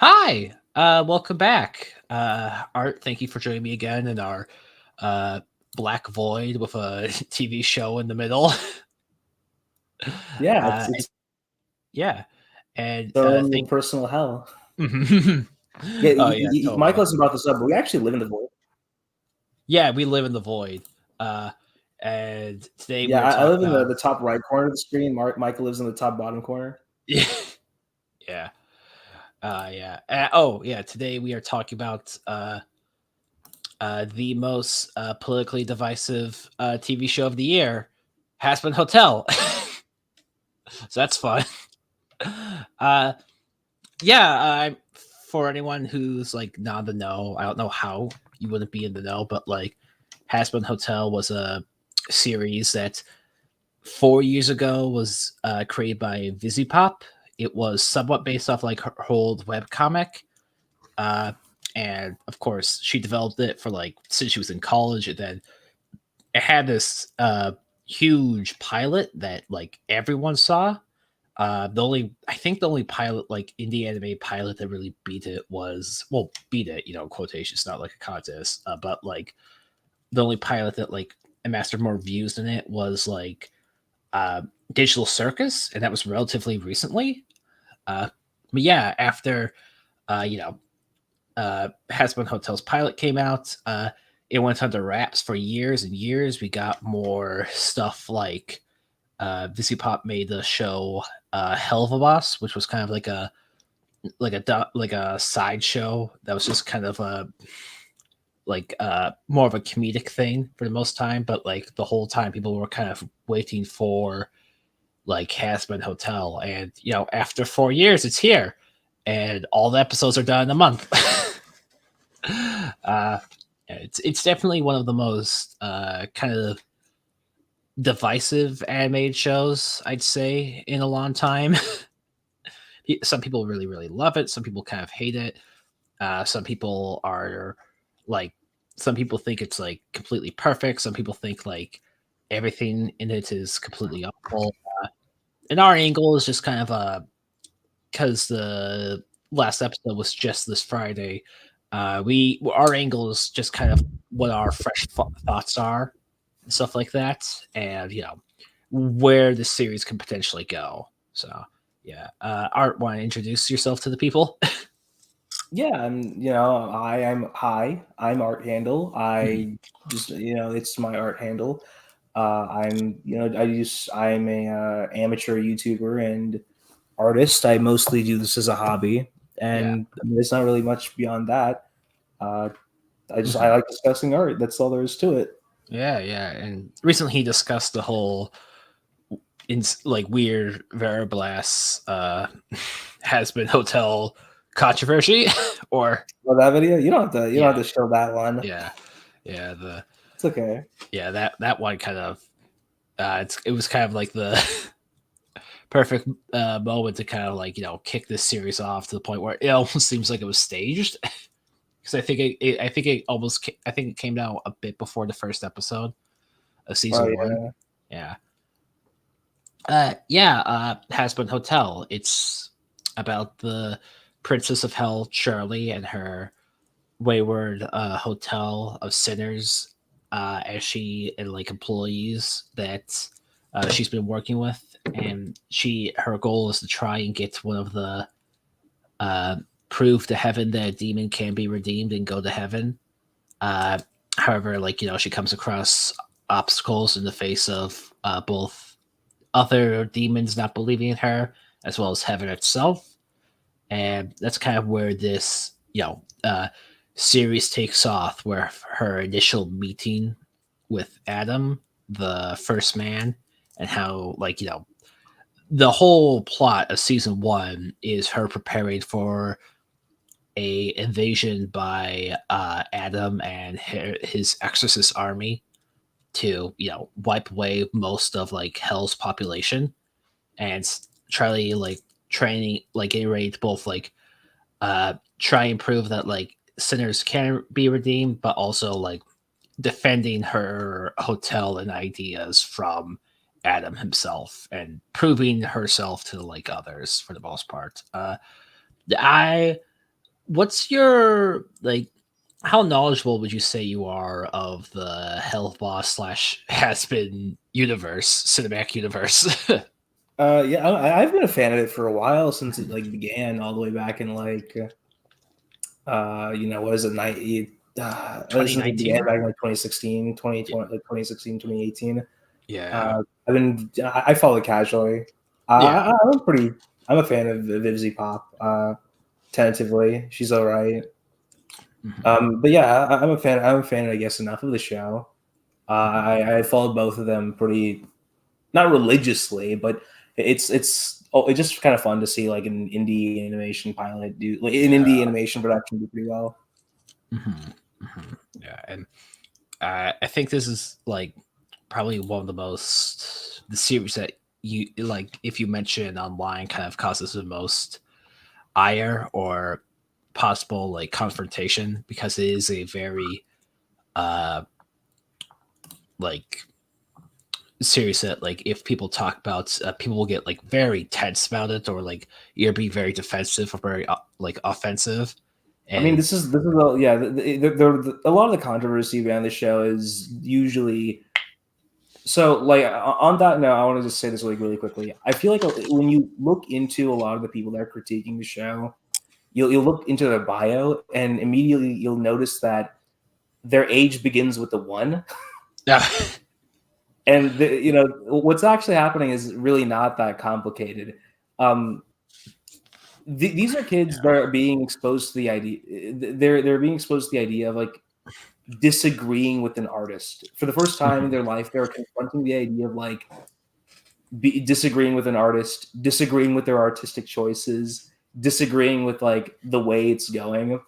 Hi, welcome back. Art, thank you for joining me again in our uh, black void with a TV show in the middle. Yeah, uh, it's yeah, and our own thank. personal hell. Oh Yeah, yeah, Michael totally. hasn't brought this up, but we actually live in the void. Yeah, we live in the void, uh, and today we Yeah, are I live talking in the, about. the top right corner of the screen. Michael lives in the top bottom corner. Yeah, yeah. Oh yeah, today we are talking about the most politically divisive TV show of the year, Hazbin Hotel. So that's fun. Uh, yeah. For anyone who's like not in the know, I don't know how you wouldn't be in the know, but like, Hazbin Hotel was a series that 4 years ago was created by Visipop. It was somewhat based off like her old webcomic. Uh, and of course, she developed it for like since she was in college, and then it had this huge pilot that like everyone saw. I think the only pilot, like indie anime pilot that really beat it was, well, beat it, quotations, not like a contest, but like the only pilot that like amassed more views than it was like uh, Digital Circus, and that was relatively recently. Uh, but yeah, after uh, you know, Hazbin Hotel's pilot came out, it went under wraps for years and years. We got more stuff like Visipop made the show Hell of a Boss, which was kind of like a sideshow that was just kind of a more of a comedic thing for the most time, but like the whole time people were kind of waiting for like Hazbin Hotel, and after 4 years it's here, and all the episodes are done in a month. uh, it's definitely one of the most kind of divisive animated shows I'd say in a long time. Some people really really love it, some people kind of hate it. Some people are like, some people think it's like completely perfect, some people think like everything in it is completely awful. And our angle is just kind of because the last episode was just this Friday. We Our angle is just kind of what our fresh thoughts are and stuff like that, and where the series can potentially go. So yeah, Art, want to introduce yourself to the people? Yeah, I'm Art Handle. Mhm. I just it's my art handle. I'm a amateur YouTuber and artist. I mostly do this as a hobby, Yeah. and I mean, there's not really much beyond that. Uh, I Mhm. like discussing art. That's all there is to it. Yeah, yeah. And recently he discussed the whole in like weird Veriblas has been hotel controversy or Well, that video, you don't have yeah, to show that one. yeah, yeah, the It's okay. yeah, that one kind of it was kind of like the perfect moment to kind of like kick this series off to the point where it almost seems like it was staged. Because I think it came out a bit before the first episode of Oh season one. yeah. Yeah. Yeah, Hazbin Hotel. It's about the Princess of Hell, Shirley, and her wayward hotel of sinners, as she and like employees that she's been working with, and her goal is to try and get one of the uh, prove to heaven that a demon can be redeemed and go to heaven. Uh, However, like she comes across obstacles in the face of both other demons not believing in her, as well as heaven itself. And that's kind of where this, series takes off, where her initial meeting with Adam, the first man, and how, like, the whole plot of season one is her preparing for a invasion by Adam and his exorcist army to, wipe away most of like Hell's population, and Charlie like training, like getting ready to both like try and prove that like sinners can be redeemed, but also like defending her hotel and ideas from Adam himself and proving herself to like others for the most part. I what's your like? How knowledgeable would you say you are of the Hell Boss slash Hazbin universe, cinematic universe? Yeah, I've been a fan of it for a while since it like began all the way back in like what is it night since it began 2019? back in like 2016, 2020, like 2016, 2018. Yeah. I follow it casually. Yeah. I'm a fan of Vivzy Pop. Tentatively, she's all right. Mhm. But yeah, I'm a fan. I'm a fan, I guess, enough of the show. I followed both of them pretty, not religiously, but it's just kind of fun to see like an indie animation pilot do like an Yeah. indie animation production do pretty well. Yeah. And I think this is like probably one of the series that you like, if you mention online, kind of causes the most ire or possible like confrontation, because it is a very uh like series that, like, if people talk about, people will get like very tense about it, or like you're being very defensive or very like offensive. I mean, And a lot of the controversy behind the show is usually so. Like on that note, I want to just say this really quickly. I feel like when you look into a lot of the people that are critiquing the show, you'll look into their bio, and immediately you'll notice that their age begins with the one. And what's actually happening is really not that complicated. Um, these are kids that are being exposed to the idea. They're being exposed to the idea of like disagreeing with an artist for the first time in their life. They're confronting the idea of like disagreeing with an artist, disagreeing with their artistic choices, disagreeing with like the way it's going,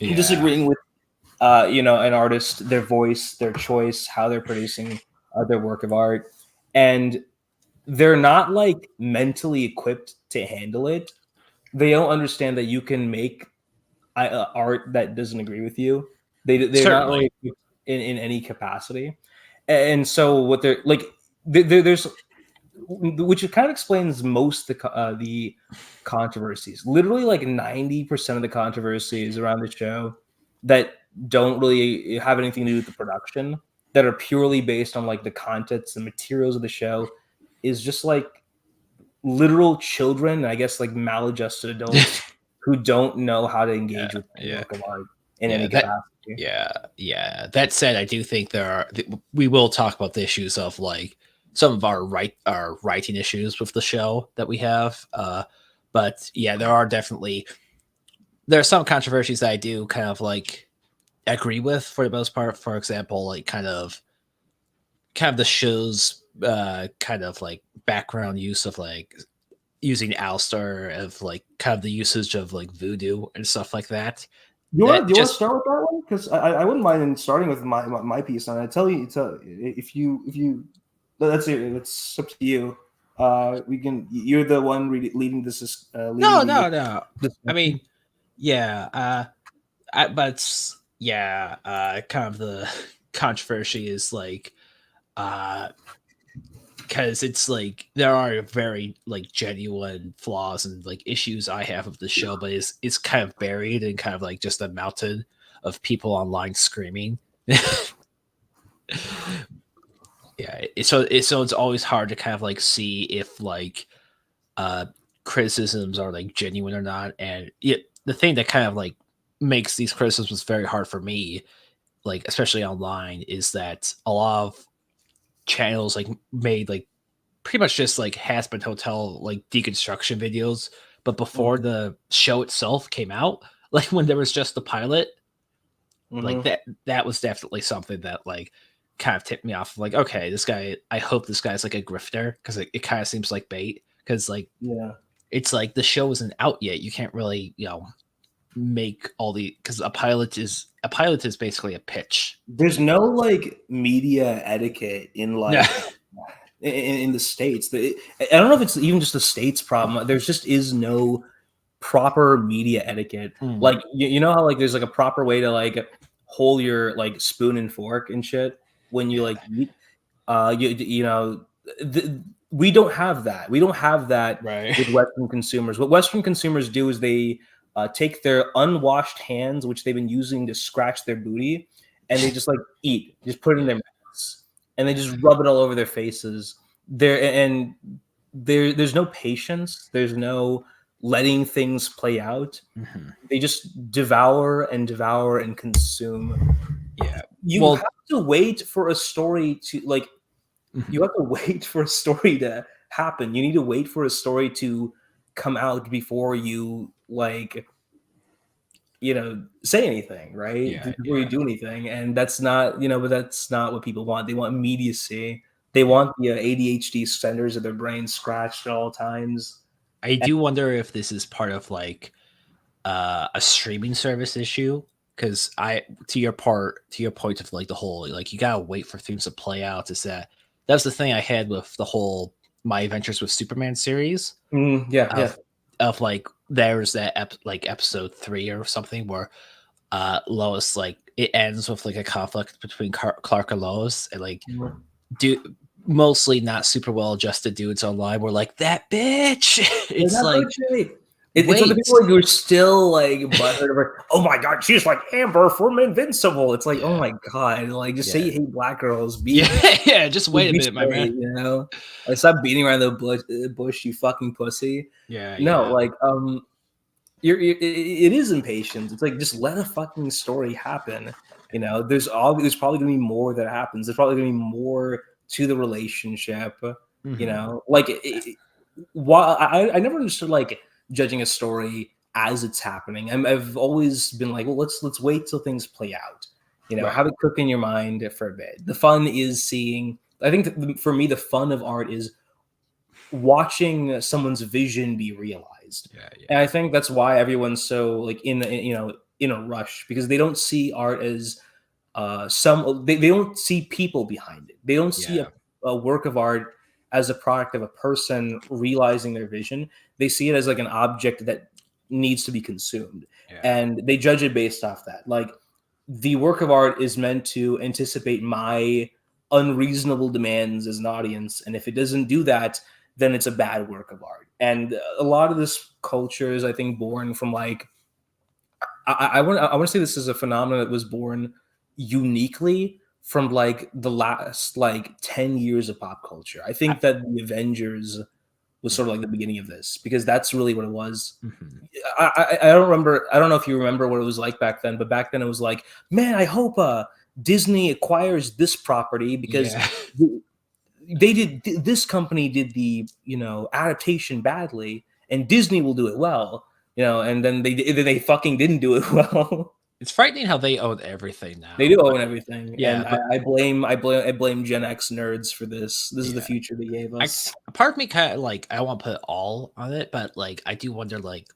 yeah, disagreeing with an artist, their voice, their choice, how they're producing their work of art, and they're not like mentally equipped to handle it. They don't understand that you can make art that doesn't agree with you. They're not certainly. really in any capacity, and so what they're like, there's which kind of explains most the controversies. Literally, like 90% of the controversies around the show that don't really have anything to do with the production, that are purely based on like the contents and materials of the show, is just like literal children, I guess like maladjusted adults who don't know how to engage with any Yeah. work of art in Yeah. any capacity. Yeah. That said, I do think we will talk about the issues of like some of our writing issues with the show that we have. But yeah, there are some controversies that I do kind of like agree with for the most part. For example, like kind of the show's kind of like background use of like using Alistar, of like kind of the usage of like voodoo and stuff like that. Do That you want to just start with that one? Because I wouldn't mind starting with my piece on it. I tell you, if you that's it. It's up to you. We can. You're the one leading this. Leading no, the no, no. I discussion. mean, yeah, but yeah, kind of the controversy is like, uh, because it's like there are very like genuine flaws and like issues I have of the show, but it's kind of buried in kind of like just a mountain of people online screaming. Yeah, so it's always hard to kind of like see if like uh criticisms are like genuine or not. And the thing that kind of like makes these criticisms very hard for me, like especially online, is that a lot of channels like made like pretty much just like Hazbin Hotel like deconstruction videos, but before Mhm, the show itself came out, like when there was just the pilot, like mhm. that was definitely something that like kind of tipped me off. Like, okay, this guy, I hope this guy's like a grifter, because it kind of seems like bait. Because like Yeah. it's like the show isn't out yet. You can't really make all the, because a pilot is basically a pitch. There's no like media etiquette in Yeah. like in the states. I don't know if it's even just the states problem. There's just is no proper media etiquette. Mm, Like you know how like there's like a proper way to like hold your like spoon and fork and shit when you yeah. like eat. You know, we don't have that. We don't have that Right. with Western consumers. What Western consumers do is they take their unwashed hands, which they've been using to scratch their booty, and they just like just put it in their mouths, and they just rub it all over their faces. There's no patience. There's no letting things play out. Mm-hmm. They just devour and consume. Yeah. You have to wait for a story to like. Mm-hmm. You have to wait for a story to happen. You need to wait for a story to come out before you like, say anything, right? Before you do anything, and that's not, but that's not what people want. They want immediacy. They want the ADHD centers of their brain scratched at all times. I do wonder if this is part of like a streaming service issue, because to your point of like the whole like you gotta wait for things to play out. That's the thing I had with the whole My Adventures with Superman series. Of like there's that episode 3 or something where Lois, like it ends with like a conflict between Clark and Lois, and like mostly not super well adjusted dudes online were like, that bitch. It's like it's other people who are still like butthurt over, oh my god, she's like Amber from Invincible. It's like, oh my god, like just say you hate black girls. Just wait a minute, my man. Like, stop beating around the bush, you fucking pussy. Like it is impatience. It's like, just let a fucking story happen. There's probably gonna be more that happens. There's probably gonna be more to the relationship. Like while I never understood like judging a story as it's happening. I've always been like, well, let's wait till things play out. Have it cook in your mind for a bit. The fun is seeing. I think for me, the fun of art is watching someone's vision be realized. And I think that's why everyone's so like in a rush, because they don't see art as they don't see people behind it. They don't see a work of art as a product of a person realizing their vision. They see it as like an object that needs to be consumed, and they judge it based off that. Like, the work of art is meant to anticipate my unreasonable demands as an audience, and if it doesn't do that, then it's a bad work of art. And a lot of this culture is, I think, born from like, I want to say this is a phenomenon that was born uniquely from like the last like 10 years of pop culture. I think that the Avengers was sort of like the beginning of this, because that's really what it was. I don't remember. I don't know if you remember what it was like back then, but back then it was like, man, I hope Disney acquires this property, because this company did the adaptation badly, and Disney will do it well. And then they fucking didn't do it well. It's frightening how they own everything now. They do own everything. Yeah, and I blame Gen X nerds for this. This is the future they gave us. Part of me kind of like, I don't want to put it all on it, but like I do wonder, like,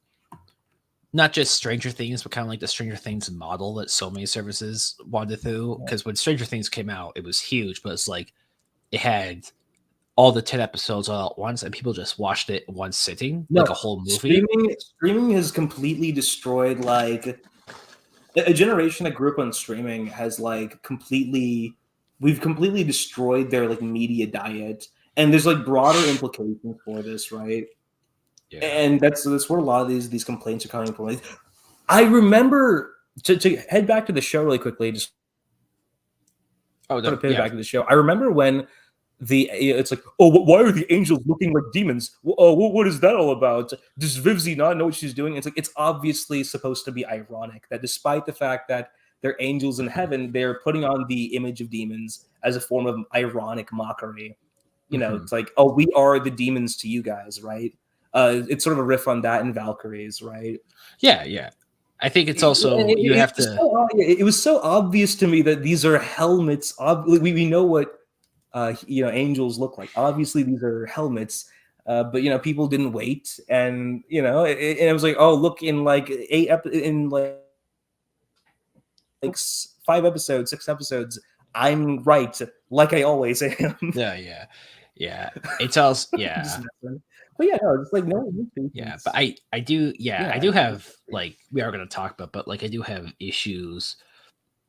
not just Stranger Things, but kind of like the Stranger Things model that so many services wanted through. Because when Stranger Things came out, it was huge, but it's like it had all the 10 episodes all at once, and people just watched it in one sitting, like a whole movie. Streaming has completely destroyed like. A generation that grew up on streaming has like we've completely destroyed their like media diet, and there's like broader implications for this, right? And that's where a lot of these complaints are coming from. Like, I remember to head back to the show really quickly. Just back to the show. I remember when it's like, oh, why are the angels looking like demons? What is that all about? Does Vivzi not know what she's doing? It's like, it's obviously supposed to be ironic that despite the fact that they're angels in heaven, they're putting on the image of demons as a form of ironic mockery. It's like, oh, we are the demons to you guys, right? It's sort of a riff on that in Valkyries, right? Yeah. I think it's also it was so obvious to me that these are helmets. We know what angels look like. Obviously these are helmets, but people didn't wait, and it was like, oh, look, in like 5 episodes, 6 episodes, I'm right, like I always am. Yeah it's also but it's like no. But I do have, like, we are going to talk about, but like I do have issues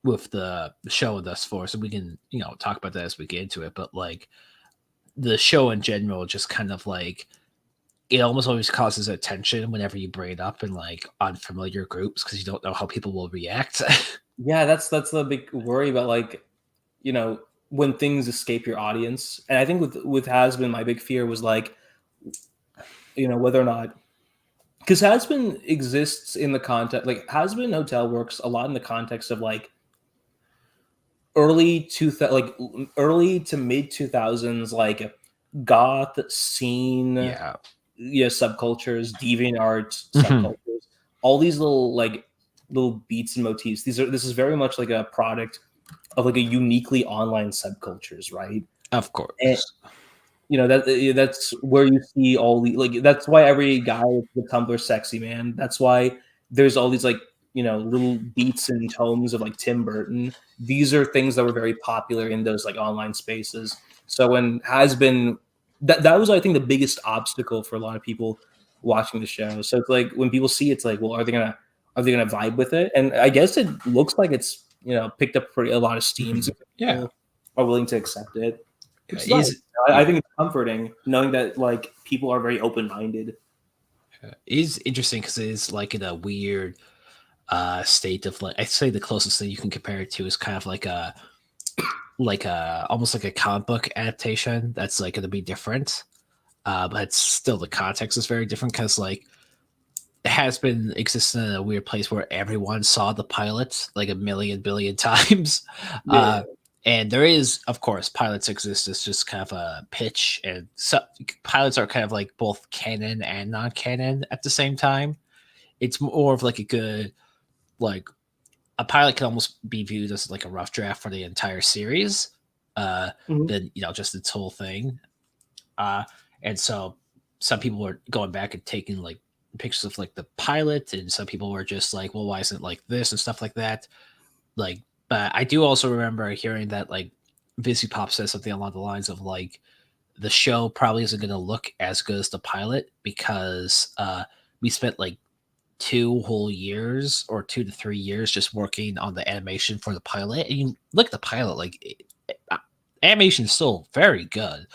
with the show thus far, so we can talk about that as we get into it. But like the show in general, just kind of like it almost always causes attention whenever you bring it up in like unfamiliar groups because you don't know how people will react. Yeah, that's the big worry about like, you know, when things escape your audience. And I think with Has Been, my big fear was like, you know, whether or not, because Has Been exists in the context, like Has Been Hotel works a lot in the context of like like early to mid 2000s, like goth scene, Yeah. yeah, subcultures, deviant art Mhm. subcultures, all these little beats and motifs. This is very much like a product of like a uniquely online subcultures, right? Of And course. you know that's where you see all the like. That's why every guy is the Tumblr sexy man. That's why there's all these like, you know, little beats and tomes of like Tim Burton. These are things that were very popular in those like online spaces. So when Has Been, that was, I think, the biggest obstacle for a lot of people watching the show. So it's like when people see it, it's like, well, are they gonna vibe with it? And I guess it looks like it's, you know, picked up a lot of steam. So Mhm. Yeah. people are willing to accept it, Yeah. which is nice. Is I yeah. think it's comforting knowing that like people are very open minded. Is interesting because it is like in a weird state of like I'd say the closest thing you can compare it to is kind of like a almost like a comic book adaptation that's like going to be different, but it's still the context is very different because like it has been existing in a weird place where everyone saw the pilot like a million billion times. Yeah, uh and there is, of course, pilots exist as just kind of a pitch, and so pilots are kind of like both canon and non-canon at the same time. It's more of like a good, like, a pilot can almost be viewed as like a rough draft for the entire series, uh mhm. than, you know, just its whole thing. uh and so some people were going back and taking like pictures of like the pilot, and some people were just like, well, why isn't it like this and stuff like that. Like, but I do also remember hearing that like Busy Pop says something along the lines of like the show probably isn't going to look as good as the pilot because we spent like 2 whole years or 2 to 3 years just working on the animation for the pilot. And you look at the pilot, like animation is still very good.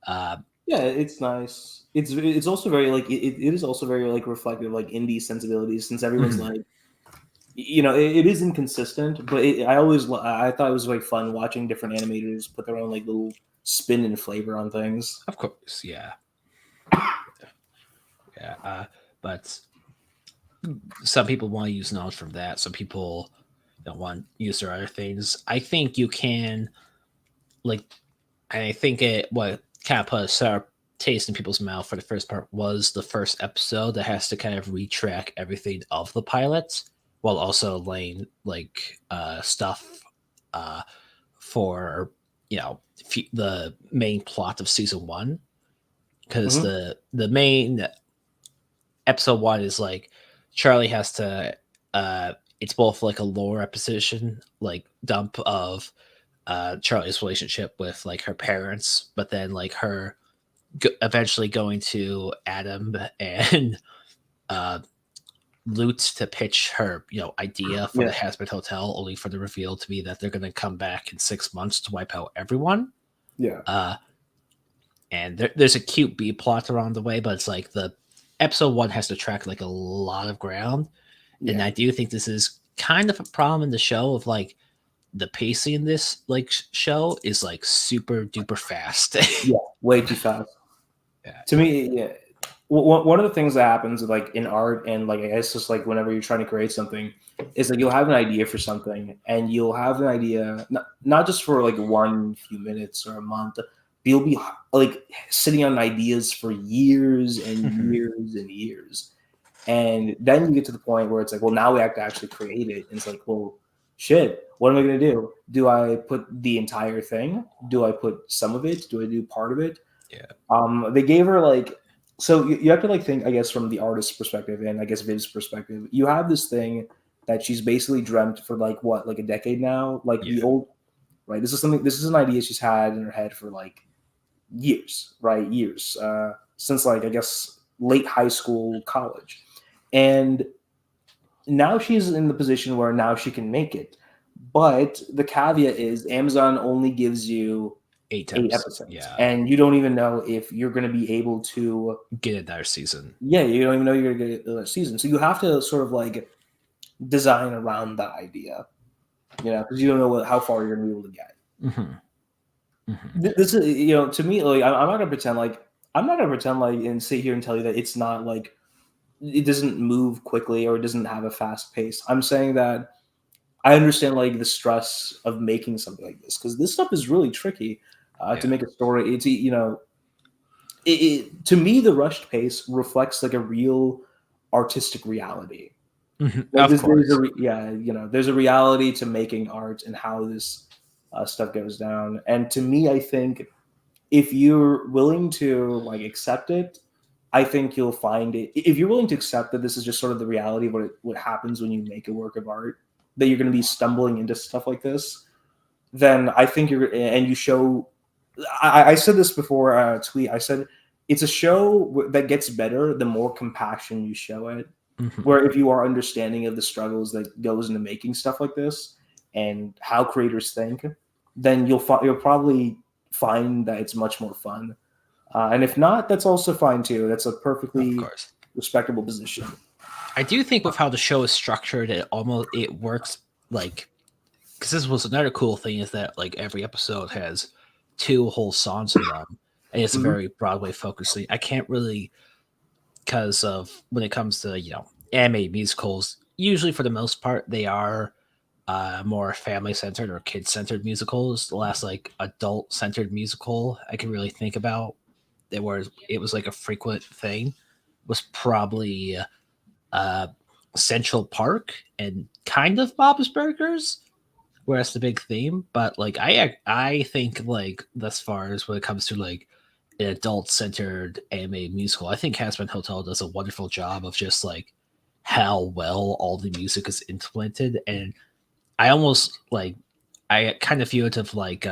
Uh, Yeah, it's nice. It's also very like it is also very like reflective like indie sensibilities, since everyone's mhm, like, you know, it is inconsistent, but I thought it was like fun watching different animators put their own like little spin and flavor on things. of course, yeah, yeah. But some people want to use knowledge from that. Some people don't want to use their other things. I think you can, like, and I think it what kind of put a sour taste in people's mouth for the first part was the first episode that has to kind of retrack everything of the pilot while also laying like stuff uh for, you know, the main plot of season one, because Hmm. the main episode one is like Charlie has to it's both like a lore exposition like dump of Charlie's relationship with like her parents, but then like her eventually going to Adam and uh Loot to pitch her, you know, idea for the Yeah, Hazbin Hotel, only for the reveal to be that they're going to come back in 6 months to wipe out everyone. yeah, Uh, and there's a cute B plot around the way, but it's like the episode one has to track like a lot of ground, and yeah, I do think this is kind of a problem in the show of like the pacing in this like show is like super duper fast. yeah. Way too fast. Yeah. To me, yeah. One of the things that happens like in art and like I guess just like whenever you're trying to create something is like you'll have an idea for something and you'll have an idea not just for like one few minutes or a month, but you'll be like sitting on ideas for years and Mhm. years and years. And then you get to the point where it's like, well, now we have to actually create it. And it's like, well, shit, what am I going to do? Do I put the entire thing? Do I put some of it? Do I do part of it? Yeah. They gave her like, so you have to like think, I guess, from the artist's perspective and I guess Viv's perspective. You have this thing that she's basically dreamt for like what, like a decade now, like the Yeah. old, right? This is an idea she's had in her head for like years, right? Years, since like I guess late high school, college, and now she's in the position where now she can make it. But the caveat is Amazon only gives you 8 8 episodes. episodes, Yeah. and you don't even know if you're going to be able to Get another season. yeah, you don't even know you're going to get a season. So you have to sort of like design around that idea, because you don't know how far you're going to be able to get. This is, to me, like I'm not going to pretend like and sit here and tell you that it's not like it doesn't move quickly or it doesn't have a fast pace. I'm saying that I understand like the stress of making something like this because this stuff is really tricky to Yeah. make a story. It's to me the rushed pace reflects like a real artistic reality. Like Of there's course. there's a reality to making art and how this stuff goes down. And to me, I think if you're willing to like accept it, I think you'll find it. If you're willing to accept that this is just sort of the reality of what happens when you make a work of art, that you're going to be stumbling into stuff like this, then I think you show. I said this before a tweet. I said it's a show that gets better the more compassion you show it. Where if you are understanding of the struggles that goes into making stuff like this and how creators think, then you'll probably find that it's much more fun. And if not, that's also fine too. That's a Of perfectly course. respectable position. I do think with how the show is structured, it works like because this was another cool thing is that like every episode has 2 whole songs in them, and it's a Mhm. very Broadway focused thing. I can't really because of when it comes to animated musicals. Usually, for the most part, they are more family centered or kid centered musicals. The last like adult centered musical I can really think about that where it was like a frequent thing was probably uh, Central Park and kind of Bob's Burgers, where that's the big theme. But like I think like thus far as when it comes to like an adult centered anime musical, I think Hazbin Hotel does a wonderful job of just like how well all the music is implemented. And I almost like I kind of view it of like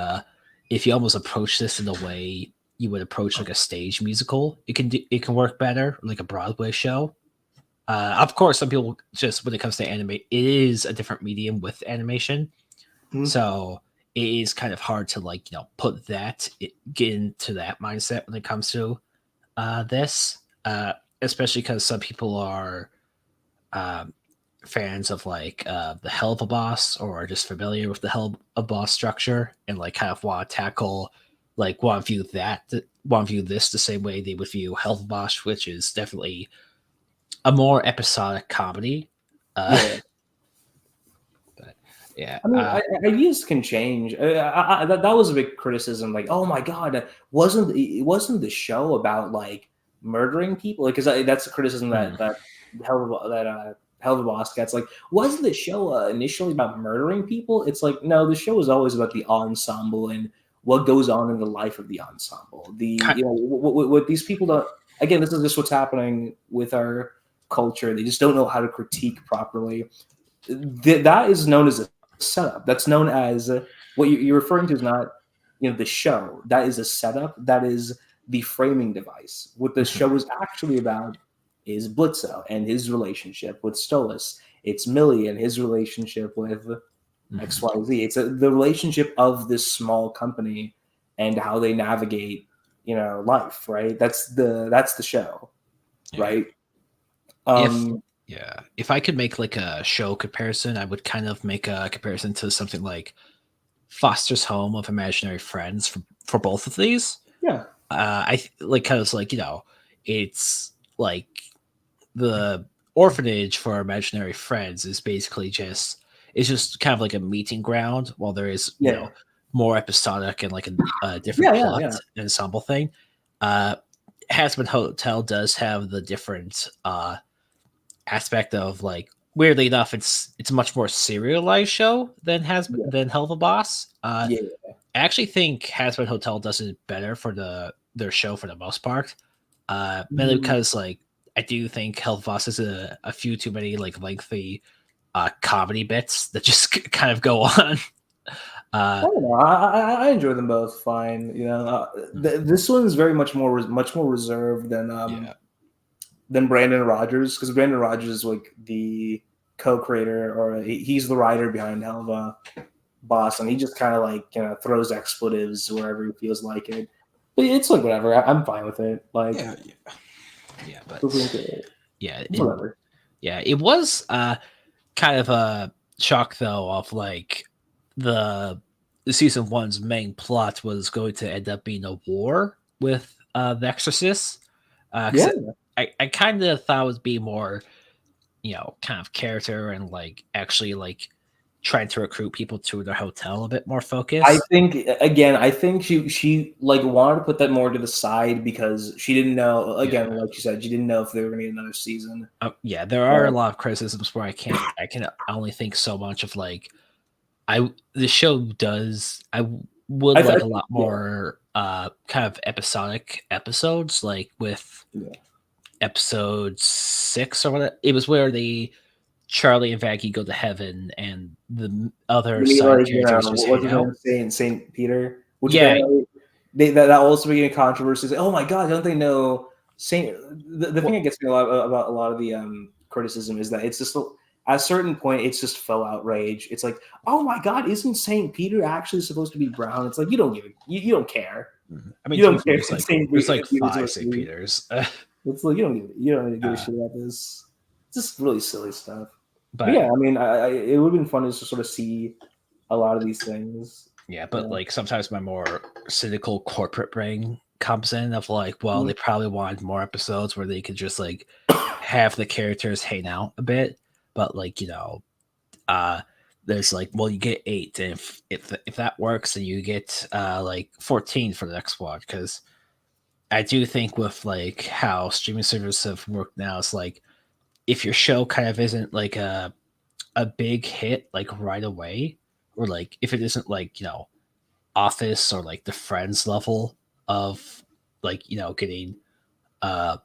if you almost approach this in a way you would approach like a stage musical, it can work better, like a Broadway show. Of course, some people just when it comes to anime, it is a different medium with animation, Mhm. so it is kind of hard to like put get into that mindset when it comes to this, especially because some people are um, fans of like the Hell of a Boss or are just familiar with the Hell of a Boss structure and like kind of want to tackle want to view this the same way they would view Hell of a Boss, which is definitely a more episodic comedy. Yeah. But yeah, I mean, ideas can change. That was a big criticism. Like, oh my god, wasn't the show about like murdering people? Because that's the criticism mm, that Hell of a Boss gets. Like, wasn't the show initially about murdering people? It's like no, the show is always about the ensemble and what goes on in the life of the ensemble. ki- What these people don't. Again, this is just what's happening with our culture. They just don't know how to critique properly. That is known as a setup. That's known as what you're referring to is not the show. That is a setup. That is the framing device. What the show is actually about is Blitzo and his relationship with Stolas. It's Millie and his relationship with XYZ. It's the relationship of this small company and how they navigate, life, right? That's the show, yeah. right? If Um, yeah, if I could make like a show comparison, I would kind of make a comparison to something like Foster's Home of Imaginary Friends for both of these. yeah, Like because it's like the orphanage for imaginary friends is basically just it's just kind of like a meeting ground while there is yeah, more episodic and like a different yeah, yeah, plot yeah. ensemble thing. uh Hazbin Hotel does have the different aspect of like weirdly enough it's a much more serialized show Yeah. than Hell of a Boss. Yeah. I actually think Hazbin Hotel does it better for their show for the most part. Mainly Mm, because like I do think Health Boss has a few too many like lengthy comedy bits that just kind of go on. I Uh, don't know. I enjoy them both fine. This one is very much more reserved yeah, than Brandon Rogers because Brandon Rogers is like the co-creator or he's the writer behind Helva. boss, and he just kind of like throws expletives wherever he feels like it. But it's like whatever. I'm fine with it. Like, yeah, but yeah, whatever. it was kind of a shock though of like the season one's main plot was going to end up being a war with the Exorcist. Yeah, 'Cause I kind of thought it would be more, kind of character and like actually like trying to recruit people to their hotel a bit more I focused. think again, I think she like wanted to put that more to the side because she didn't know. Yeah. Again, like you said, she didn't know if they were going to get another season. Yeah, there are a lot of criticisms where I can only think so much of like the show does would I like a think, lot more kind of episodic episodes, like with yeah. episode 6 or what it was, where the Charlie and Vaggie go to heaven and the other You mean side like characters just what's hang his out. name? Saint Peter, which Yeah, apparently that also began controversies. Oh my God, don't they know Saint? The thing well, that gets me a lot about a lot of the criticism is that it's just at a certain point it's just faux outrage. It's like, oh my God, isn't Saint Peter actually supposed to be brown? It's like you don't give it, you don't care. I mean You to be don't fair, care. Saint there's like Peter's 5 supposed to St. be. Peters. It's like you don't give a uh, shit about this. It's just really silly stuff. But but yeah, I mean, it would have been fun to sort of see a lot of these things. yeah, You but like sometimes my more cynical corporate brain comes in of like, well, know? they probably wanted more episodes where they could just like have the characters hang out a bit, but like uh there's like, well, you get 8, and if that works, then you get like 14 for the next one, because I do think with like how streaming services have worked now, it's like if your show kind of isn't like a big hit like right away, or like if it isn't like Office or like the Friends level of like getting uh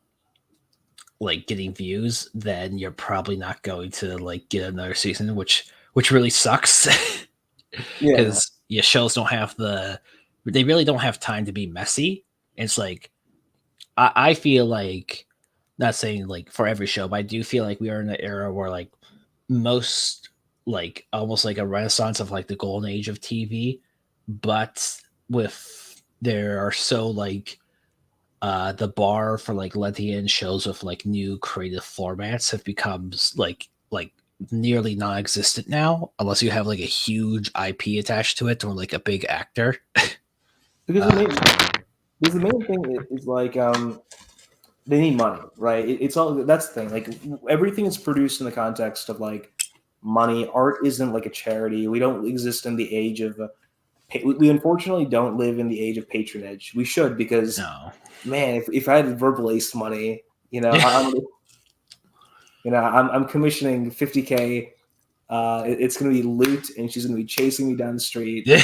getting views, then you're probably not going to like get another season, which really sucks. Yeah, Because your shows don't have they really don't have time to be messy. It's like I feel like, not saying like for every show, but I do feel like we are in an era where like most, like almost like a renaissance of like the golden age of TV, but with there are so like the bar for like letting in shows with like new creative formats have become like nearly non-existent now, unless you have like a huge IP attached to it or like a big actor. because uh, the main thing is like they need money, right? It's all that's the thing. Like everything is produced in the context of like money. Art isn't like a charity. We don't exist in the age of we unfortunately don't live in the age of patronage. We should because no. man, if I had verbal ace money, I'm commissioning 50K. It's gonna be loot, and she's gonna be chasing me down the street. Yeah.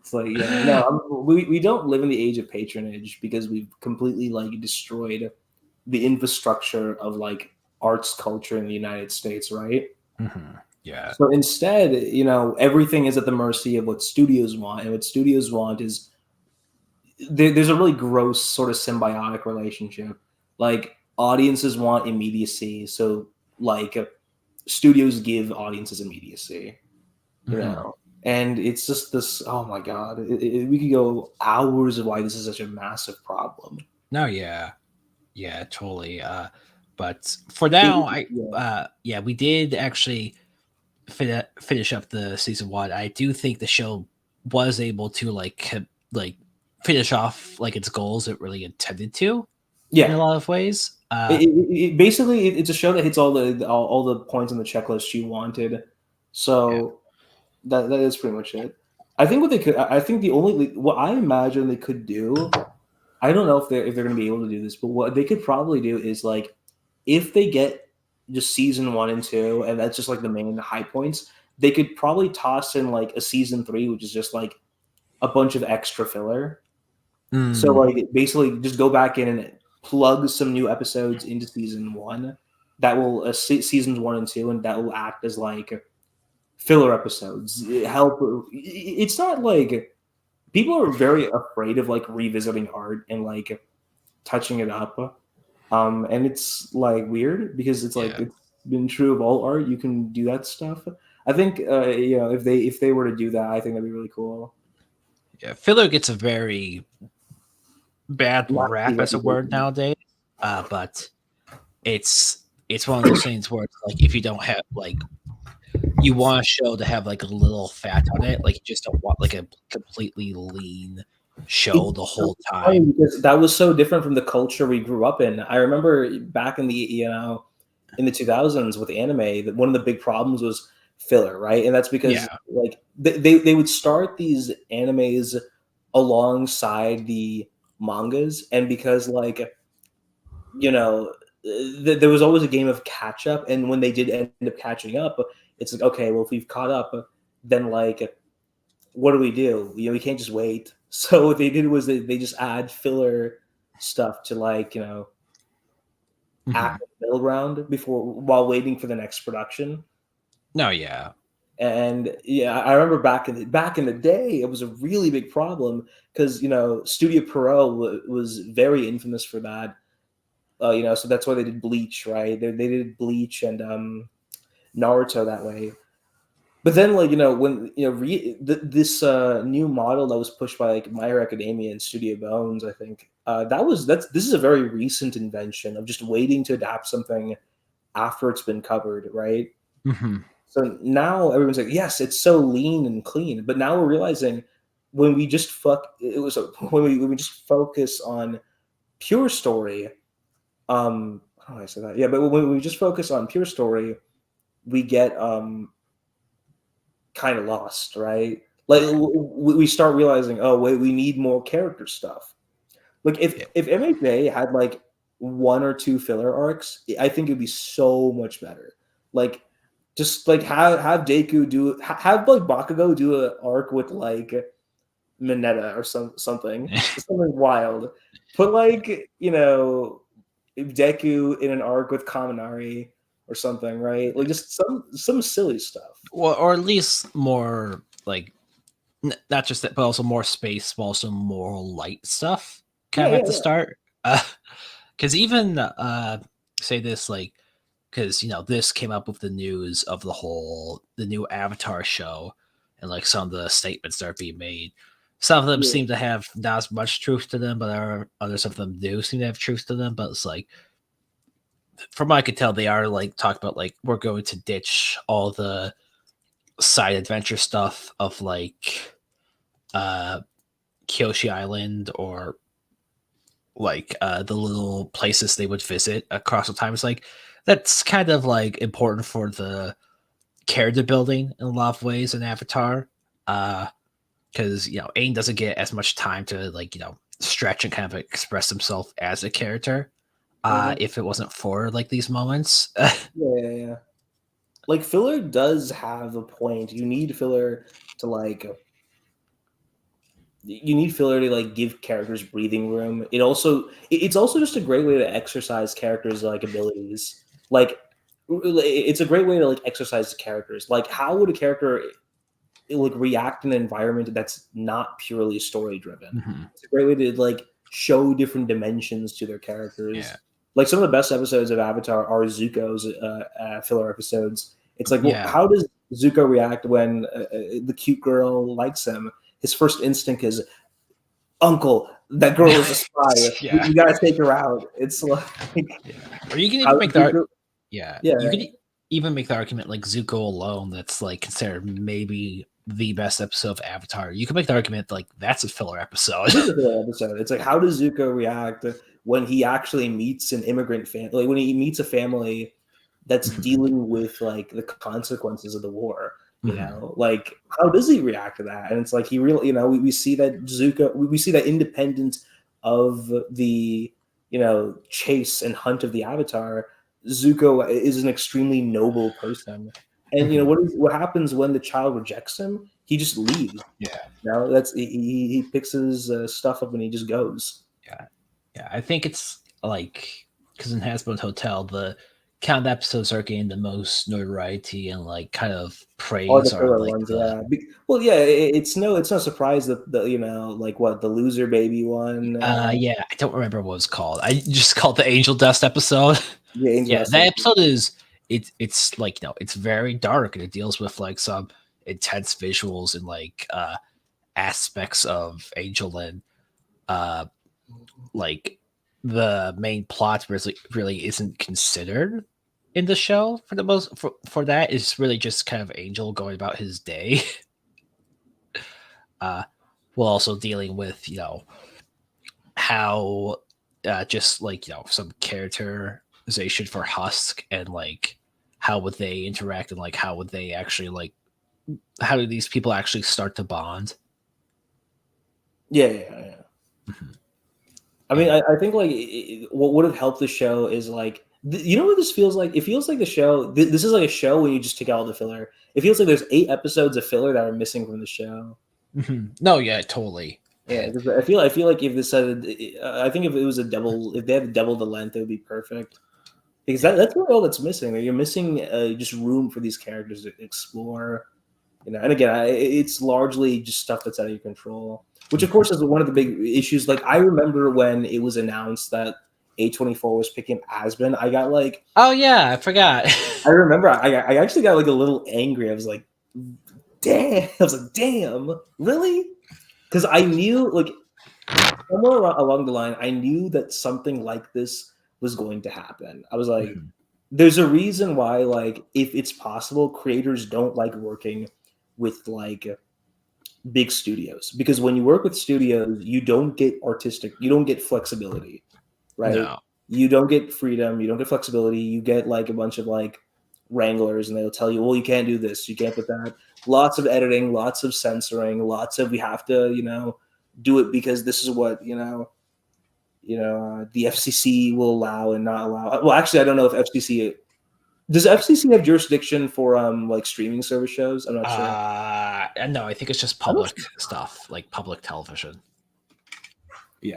It's like, yeah, no, we don't live in the age of patronage because we've completely like destroyed the infrastructure of like arts culture in the United States, right? Mm-hmm. Yeah. So instead, everything is at the mercy of what studios want, and what studios want is there's a really gross sort of symbiotic relationship. Like audiences want immediacy, so like studios give audiences immediacy, Mm-hmm. and it's just this. Oh my God, we could go hours of why this is such a massive problem. No, yeah. Yeah, totally. But for now, Yeah, yeah, we did actually finish up the season one. I do think the show was able to like finish off like its goals it really intended to in yeah. a lot of ways. Basically, it's a show that hits all the points on the checklist you wanted. Yeah, So that is pretty much it. I think what they could. I think the only what I imagine they could do. I don't know if they're going to be able to do this, but what they could probably do is like if they get just season 1 and 2, and that's just like the main high points. They could probably toss in like a season 3, which is just like a bunch of extra filler. So mm, like basically just go back in and plug some new episodes into season 1 that will seasons 1 and 2, and that will act as like filler episodes. Help. It's not like people are very afraid of like revisiting art and like touching it up. And it's like weird because it's like yeah, it's been true of all art. You can do that stuff. I think if they were to do that, I think that'd be really cool. Yeah, filler gets a very bad Nasty rap as a word reputation. nowadays, but it's one of those things where it's like if you don't have like you want a show to have like a little fat on it, like you just don't want like a completely lean show It's the so whole funny time. because that was so different from the culture we grew up in. I remember back in the in the 2000s with anime, that one of the big problems was filler, right? And that's because Yeah. like they would start these animes alongside the mangas, and because like you know there was always a game of catch up, and when they did end up catching up, it's like, okay, well, if we've caught up, then like what do we do? We can't just wait. So what they did was they just add filler stuff to like Mhm. act middle ground before while waiting for the next production. No, yeah. And yeah, I remember back in the day, it was a really big problem because Studio Perot was very infamous for that. So that's why they did Bleach, right? They did Bleach and Naruto that way. But then, like when this new model that was pushed by like My Hero Academia and Studio Bones, I think this is a very recent invention of just waiting to adapt something after it's been covered, right? Mhm. So now everyone's like, yes, it's so lean and clean. But now we're realizing when we just when we just focus on pure story, how do I say that? Yeah, but when we just focus on pure story, we get kind of lost, right? Like we start realizing, oh wait, we need more character stuff. Like Yeah. if MHA had like one or two filler arcs, I think it'd be so much better. Like just like have Deku have like Bakugo do an arc with like Mineta or something wild. Put like Deku in an arc with Kaminari or something, right? Like just some silly stuff. Well, or at least more like not just that, but also more space, but also more light stuff kind Yeah, of yeah, at the yeah. start. Because even say this like because this came up with the news of the new Avatar show and like some of the statements that are being made. Some of them Yeah. seem to have not as much truth to them, but others of them do seem to have truth to them. But it's like from what I could tell, they are like talking about like we're going to ditch all the side adventure stuff of like uh Kyoshi Island or like the little places they would visit across the time. It's like that's kind of like important for the character building in a lot of ways in Avatar. Because Aang doesn't get as much time to like stretch and kind of express himself as a character. Mhm. If it wasn't for like these moments. Yeah, yeah, yeah. Like filler does have a point. You need filler to like give characters breathing room. It's also just a great way to exercise characters like abilities. Like it's a great way to like exercise the characters. Like how would a character like react in an environment that's not purely story driven? Mhm. It's a great way to like show different dimensions to their Yeah, characters. Like some of the best episodes of Avatar are Zuko's filler episodes. It's like, well, yeah, how does Zuko react when the cute girl likes him? His first instinct is, "Uncle, that girl is a spy. yeah, We gotta take her out." It's like, yeah. Or you can how even does make the Zuko? yeah, Yeah, you could even make the argument like Zuko alone. That's like considered maybe the best episode of Avatar. You can make the argument like that's a filler episode. it is a filler episode. It's like, how does Zuko react when he actually meets an immigrant family? Like when he meets a family that's Mhm, dealing with like the consequences of the war. mhm. Like how does he react to that? And it's like he really, we see that Zuko, we see that independent of the chase and hunt of the Avatar, Zuko is an extremely noble person. And Mhm. what happens when the child rejects him? He just leaves. Yeah, That's he picks his stuff up and he just goes. yeah, yeah. I think it's like because in Hazbin Hotel, the kind of episodes are getting the most notoriety and like kind of All the praise are filler like ones, the yeah. Well, yeah, it's no surprise that the like what the loser baby one, yeah. I don't remember what it's called. I just called the Angel Dust episode. the Angel Yeah, Dust. that episode is it's like, it's very dark, and it deals with like some intense visuals and like aspects of Angel, and uh like the main plot really isn't considered in the show for the most for that. It's really just kind of Angel going about his day. uh while also dealing with how just like some characterization for Husk, and like how would they interact, and like how would they actually like how do these people actually start to bond. Yeah. Mhm. I mean, And I think like what would have helped the show is like you know what this feels like. It feels like the show. This is like a show when you just take out all the filler. It feels like there's 8 episodes of filler that are missing from the show. no, yeah, totally. Yeah, And 'cause I feel like if this had, I think if it was a double, if they had double the length, it would be perfect. Because yeah, that's really all that's missing. Like, you're missing just room for these characters to explore. And again, it's largely just stuff that's out of your control, which of mhm. course is one of the big issues. Like I remember when it was announced that A24 was picking Asbin, I got like, Oh yeah, I forgot. I remember I actually got like a little angry. I was like, damn, I was like, damn, really? Because I knew like somewhere along the line, I knew that something like this was going to happen. I was like, Mhm. there's a reason why, like, if it's possible, creators don't like working with like big studios because when you work with studios, you don't get you don't get flexibility, right? No. You don't get freedom, you don't get flexibility. You get like a bunch of like wranglers, and they'll tell you, well, you can't do this, you can't put that. Lots of editing, lots of censoring, lots of we have to, do it because this is what the FCC will allow and not allow. Well, actually, I don't know if FCC does FCC have jurisdiction for like streaming service shows. I'm not sure. No, I think it's just I don't. public stuff, like public television. Yeah.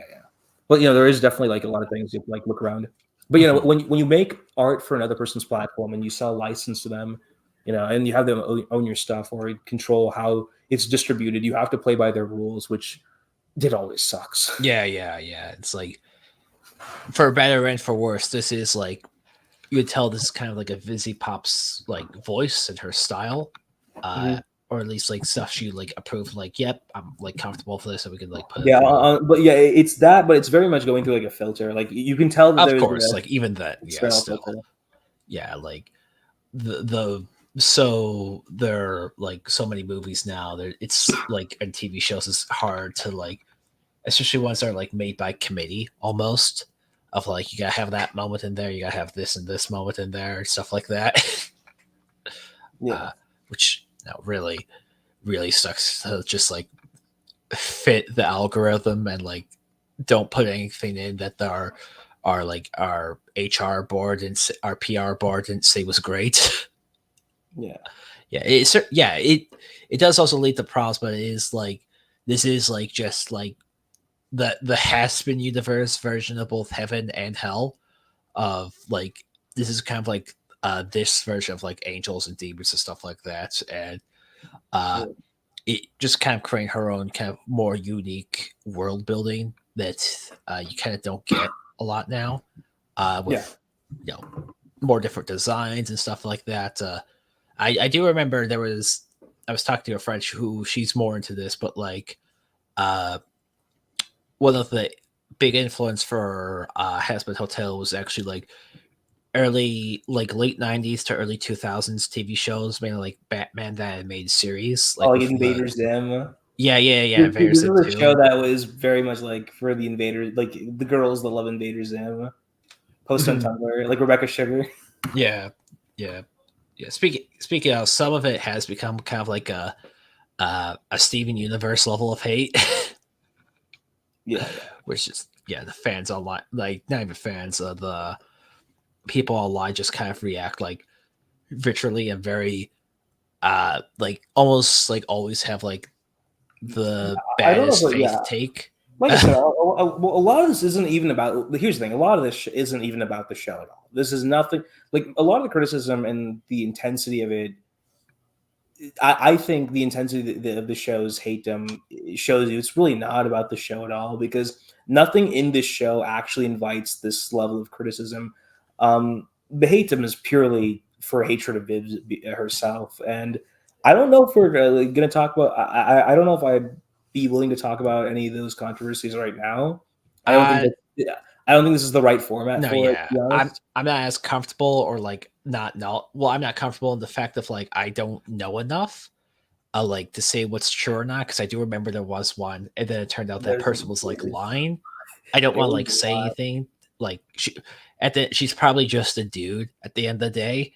But there is definitely like a lot of things you have to like look around. But Mhm. when you make art for another person's platform and you sell a license to them, and you have them own your stuff or control how it's distributed, you have to play by their rules, which it always sucks. Yeah. It's like, for better and for worse, this is like, you could tell this is kind of like a Vizzy Pop's like voice and her style, uh, Mhm. or at least like stuff she like approved. Like, yep, I'm like comfortable for this, and we could like put it Yeah, through. but yeah, it's that, but it's very much going through like a filter. Like you can tell that Of there's course, an like even that, yeah, external still, filter. yeah, like the so there are like so many movies now. There, it's like, and TV shows is hard to like, especially ones that are like made by committee almost. Of like, you gotta have that moment in there, you gotta have this and this moment in there, and stuff like that. Yeah, Which really, really sucks to just like fit the algorithm, and like don't put anything in that our like our HR board and our PR board didn't say was great. yeah, It does also lead to problems, but it is like, this is like just like the Hazbin universe version of both heaven and hell. Of like, this is kind of like this version of like angels and demons and stuff like that, and uh yeah, it just kind of creating her own kind of more unique world building that you kind of don't get a lot now, yeah. with more different designs and stuff like that. I do remember I was talking to a friend who she's more into this, but like uh, one of the big influence for Hazbin Hotel was actually like like late '90s to early 2000s TV shows, mainly like Batman the animated series, Oh, like like with the Invaders Zim. yeah, This Invaders is Sim a show 2. that was very much like for the invaders, like the girls that love Invaders Zim. Post on Tumblr, like Rebecca Sugar. Yeah, yeah, yeah. Speaking of, some of it has become kind of like a Steven Universe level of hate, Yeah, which is, yeah, the fans online, like not even fans, the people online just kind of react like vitrally and very like almost like always have like the I don't know, baddest but yeah, faith take. like I said, a lot of this isn't even about. Here's the thing: a lot of this isn't even about the show at all. This is nothing. Like a lot of the criticism and the intensity of it. I think the intensity of the show's hatedom shows you it's really not about the show at all because nothing in this show actually invites this level of criticism. The hatedom is purely for hatred of Viv herself. And I don't know if we're going to talk about. I don't know if I'd be willing to talk about any of those controversies right now. I don't think Uh, that. I don't think this is the right format no, for it. yeah, To be honest. I'm not as comfortable or like not know. Well, I'm not comfortable in the fact of like I don't know enough, like to say what's true or not. Because I do remember there was one, and then it turned out that There's person was like lying. I don't it want to was like say anything. Like she's probably just a dude at the end of the day.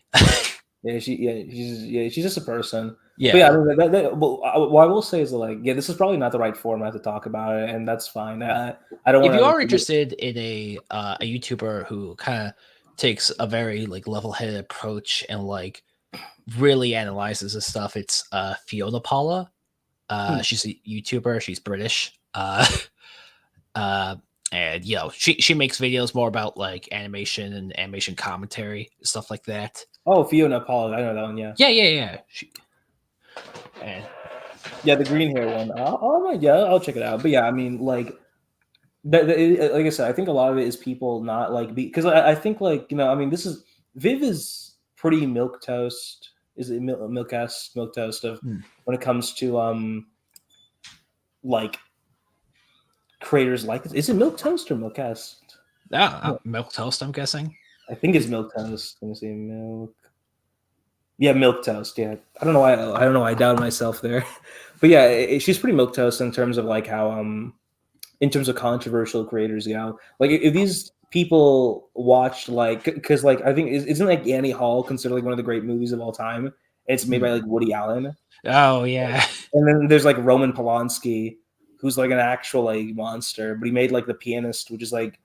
she's just a person. But yeah, I Yeah. mean, well, what I will say is like, yeah, this is probably not the right format to talk about it, and that's fine. I don't If want you to. are interested in a YouTuber who kind of takes a very like level-headed approach and like really analyzes this stuff, it's Fiona Paula. She's a YouTuber. She's British. Uh, and you know she makes videos more about like animation and animation commentary stuff like that. Oh, Fiona Paul, I know that one. Yeah, Yeah. And yeah, the green hair one. Yeah, I'll check it out. But yeah, I mean, like, like I said, I think a lot of it is people not like because I think like I mean, this is Viv is pretty milk toast. Is it milk toast of hmm. when it comes to like creators like this. Is it milk toast or milkcast? Milk toast, I'm guessing. I think it's milk toast. Let me see, milk. Yeah, milk toast. Yeah, I don't know why. I don't know why I doubted myself there, but yeah, she's pretty milk toast in terms of like how in terms of controversial creators go. Like if these people watched like because like I think isn't like Annie Hall considered like one of the great movies of all time? It's made by Hmm. like Woody Allen, Oh yeah. and then there's like Roman Polanski, who's like an actual like monster, but he made like The Pianist, which is like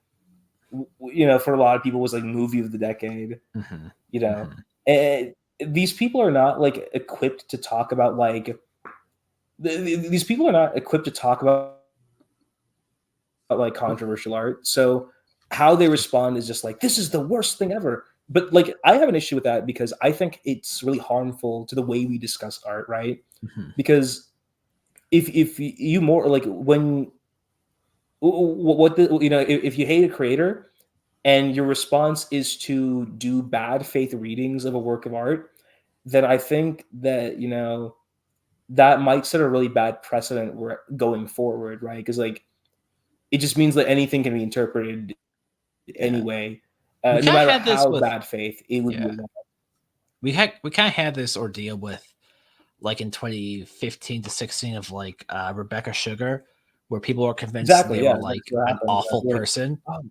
for a lot of people was like movie of the decade. Hmm. You know, Hmm. and these people are not like equipped to talk about like these people are not equipped to talk about like controversial art. So how they respond is just like this is the worst thing ever. But like I have an issue with that because I think it's really harmful to the way we discuss art, right? Hmm. Because if you more like when what the if you hate a creator and your response is to do bad faith readings of a work of art, then I think that that might set a really bad precedent going forward, right? Because like it just means that anything can be interpreted Yeah. anyway, We no kind of matter had this how with bad faith it would be. yeah. We kind of had this ordeal with like in 2015 to 16 of like Rebecca Sugar, where people were convinced Exactly, they yeah, were that's like what an happens. awful Like, person. oh,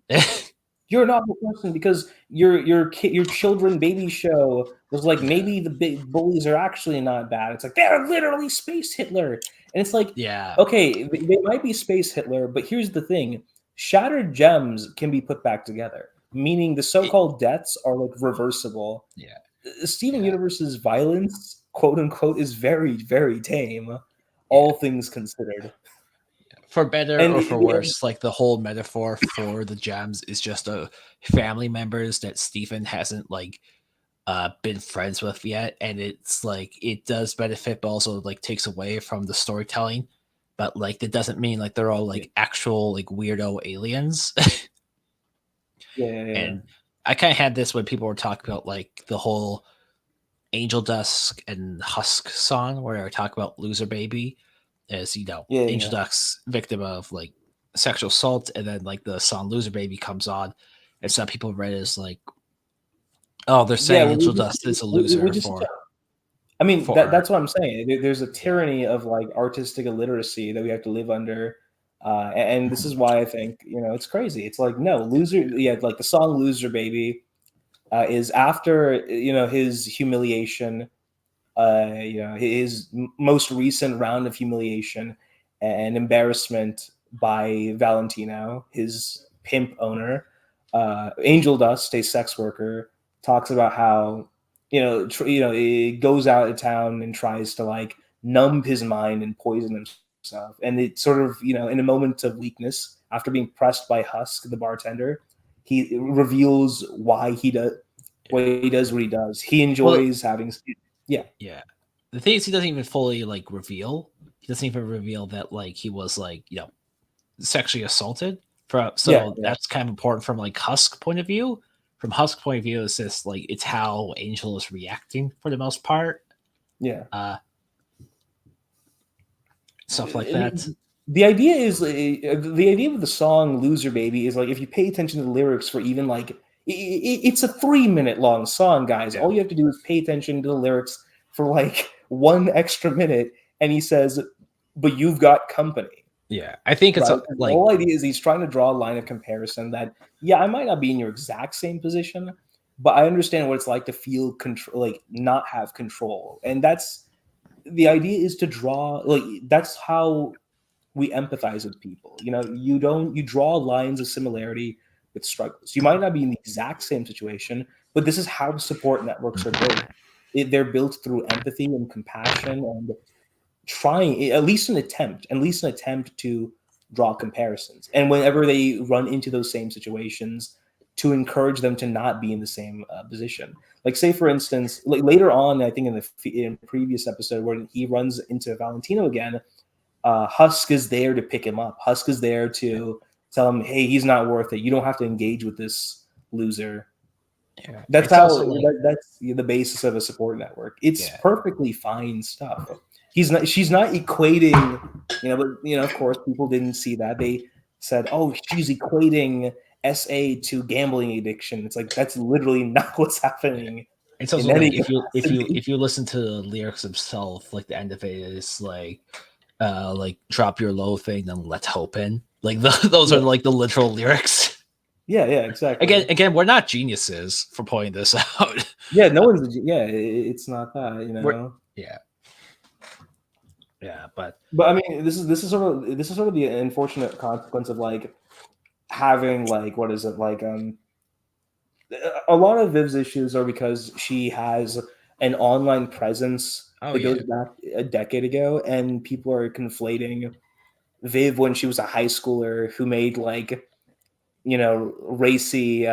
you're an awful person because your children baby show was like Yeah. maybe the big bullies are actually not bad. It's like they're literally space Hitler, and it's like Yeah. okay, they might be space Hitler, but here's the thing: shattered gems can be put back together, meaning the It, so-called deaths are like reversible. yeah. Steven Yeah. Universe's violence, quote unquote, is very very tame, Yeah. all things considered. For better And or for worse, like the whole metaphor for the gems is just a family members that Stephen hasn't like been friends with yet, and it's like it does benefit but also like takes away from the storytelling, but like that doesn't mean like they're all yeah, like actual like weirdo aliens. yeah. And I kind of had this when people were talking about like the whole Angel Dusk and Husk song where I talk about Loser Baby as Yeah, Angel yeah. Duck's victim of like sexual assault, and then like the song Loser Baby comes on, and some people read it as like, oh, they're Yeah, saying Angel Dust is a we loser just. for I mean, for that's what I'm saying. There's a yeah. tyranny of like artistic illiteracy that we have to live under, and this is why I think it's crazy. It's like no loser. Yeah, like the song "Loser Baby" is after his humiliation, his most recent round of humiliation and embarrassment by Valentino, his pimp owner. Angel Dust, a sex worker, talks about how he goes out of town and tries to like numb his mind and poison himself, and it sort of in a moment of weakness after being pressed by Husk, the bartender, he reveals why he does what he does. He Well, enjoys having yeah. yeah. The thing is, he doesn't even fully like reveal. He doesn't even reveal that like he was like sexually assaulted. Yeah, So yeah, that's kind of important from like Husk point of view. from Husk's point of view, it's just like it's how Angel is reacting for the most part. Yeah. Uh, Stuff like I that. mean, the idea is the idea of the song "Loser Baby" is like if you pay attention to the lyrics for even like it's a 3 minute long song, guys. Yeah. All you have to do is pay attention to the lyrics for like 1 extra minute, and he says, "But you've got company." Yeah, I think it's Right. And the like whole idea is he's trying to draw a line of comparison that, yeah, I might not be in your exact same position, but I understand what it's like to feel control, like not have control. And that's the idea is to draw, like, that's how we empathize with people. You draw lines of similarity with struggles. You might not be in the exact same situation, but this is how support networks are built. They're built through empathy and compassion and trying at least an attempt to draw comparisons, and whenever they run into those same situations, to encourage them to not be in the same position. Like, say for instance, like later on, I think in the previous episode where he runs into Valentino again, Husk is there to pick him up. Husk is there to tell him, hey, he's not worth it, you don't have to engage with this loser. yeah, That's it's how also like that's the basis of a support network. It's yeah, perfectly fine stuff. She's not equating, but of course people didn't see that. They said, "Oh, she's equating SA to gambling addiction." It's like that's literally not what's yeah. happening It's in also any like if you capacity. if you listen to the lyrics themselves, like the end of it is like drop your low thing and let's hope in. Like those are Yeah, like the literal lyrics. yeah, yeah, Again, exactly. again, we're not geniuses for pointing this out. Yeah, no one's. Yeah, it's not that. We're yeah, yeah, but But I mean, this is sort of the unfortunate consequence of like having like what is it like a lot of Viv's issues are because she has an online presence oh that goes yeah, back a decade ago, and people are conflating Viv when she was a high schooler who made like racy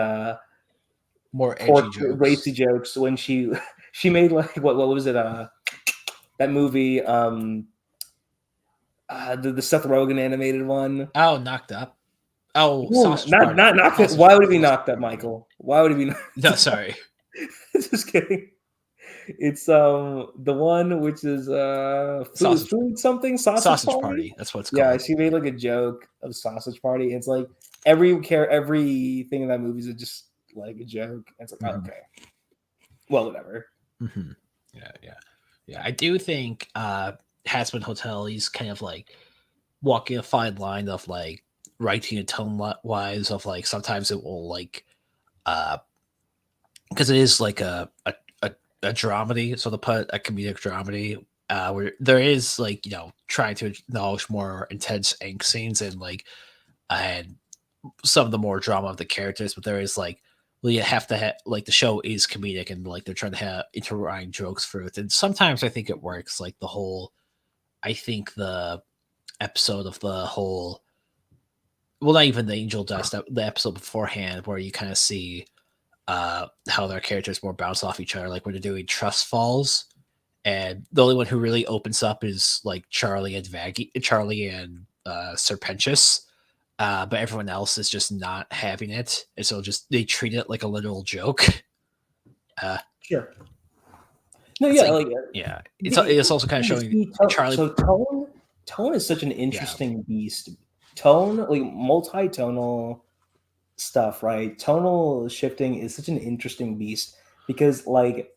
more edgy pork jokes. racy jokes when she she made like what was it that movie the Seth Rogen animated one. Oh, knocked up. Oh, No, sausage party. not knocked up. Sausage Why would it be sausage knocked up, party. Michael? Why would it be knocked No, up? sorry. Just kidding. It's the one which is food Sausage food something sausage sausage party. party. That's what it's Yeah, called. she made like a joke of sausage party. It's like everything in that movie is just like a joke. And it's like, oh, Mhm. okay, well, whatever. Mhm. Yeah, yeah, yeah. I do think Hazbin Hotel. He's kind of like walking a fine line of like writing and wise of like sometimes it will like uh because it is like a dramedy, so to put a comedic dramedy where there is like trying to acknowledge more intense angst scenes and some of the more drama of the characters, but there is like well you have to have like the show is comedic and like they're trying to have intertwine jokes through it, and sometimes I think it works. Like the whole I think the episode of the whole well not even the angel dust the episode beforehand where you kind of see how their characters more bounce off each other, like when they're doing trust falls, and the only one who really opens up is like Charlie and Serpentius, but everyone else is just not having it, and so just they treat it like a literal joke. uh Sure. No, it's yeah, like like yeah, the it's also kind of showing see, Charlie. so tone is such an Yeah, interesting beast. Tone, like multi-tonal stuff, right? Tonal shifting is such an interesting beast because like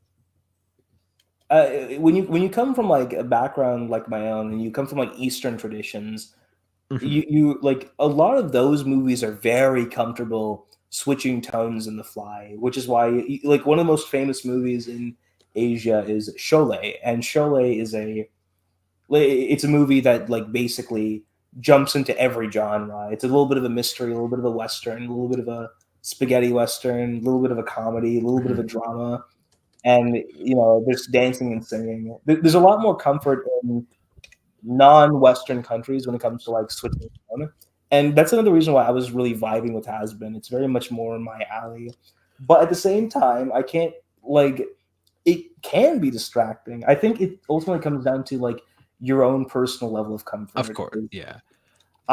when you come from like a background like my own and you come from like Eastern traditions, hmm you like a lot of those movies are very comfortable switching tones in the fly, which is why like one of the most famous movies in Asia is Sholay, and Sholay is it's a movie that like basically jumps into every genre. It's a little bit of a mystery, a little bit of a western, a little bit of a spaghetti western, a little bit of a comedy, a little bit of a hmm drama, and there's dancing and singing. There's a lot more comfort in non-Western countries when it comes to like switching tone. And that's another reason why I was really vibing with Hasbin. It's very much more in my alley. But at the same time, I can't like it can be distracting. I think it ultimately comes down to like your own personal level of of comfort. course, yeah.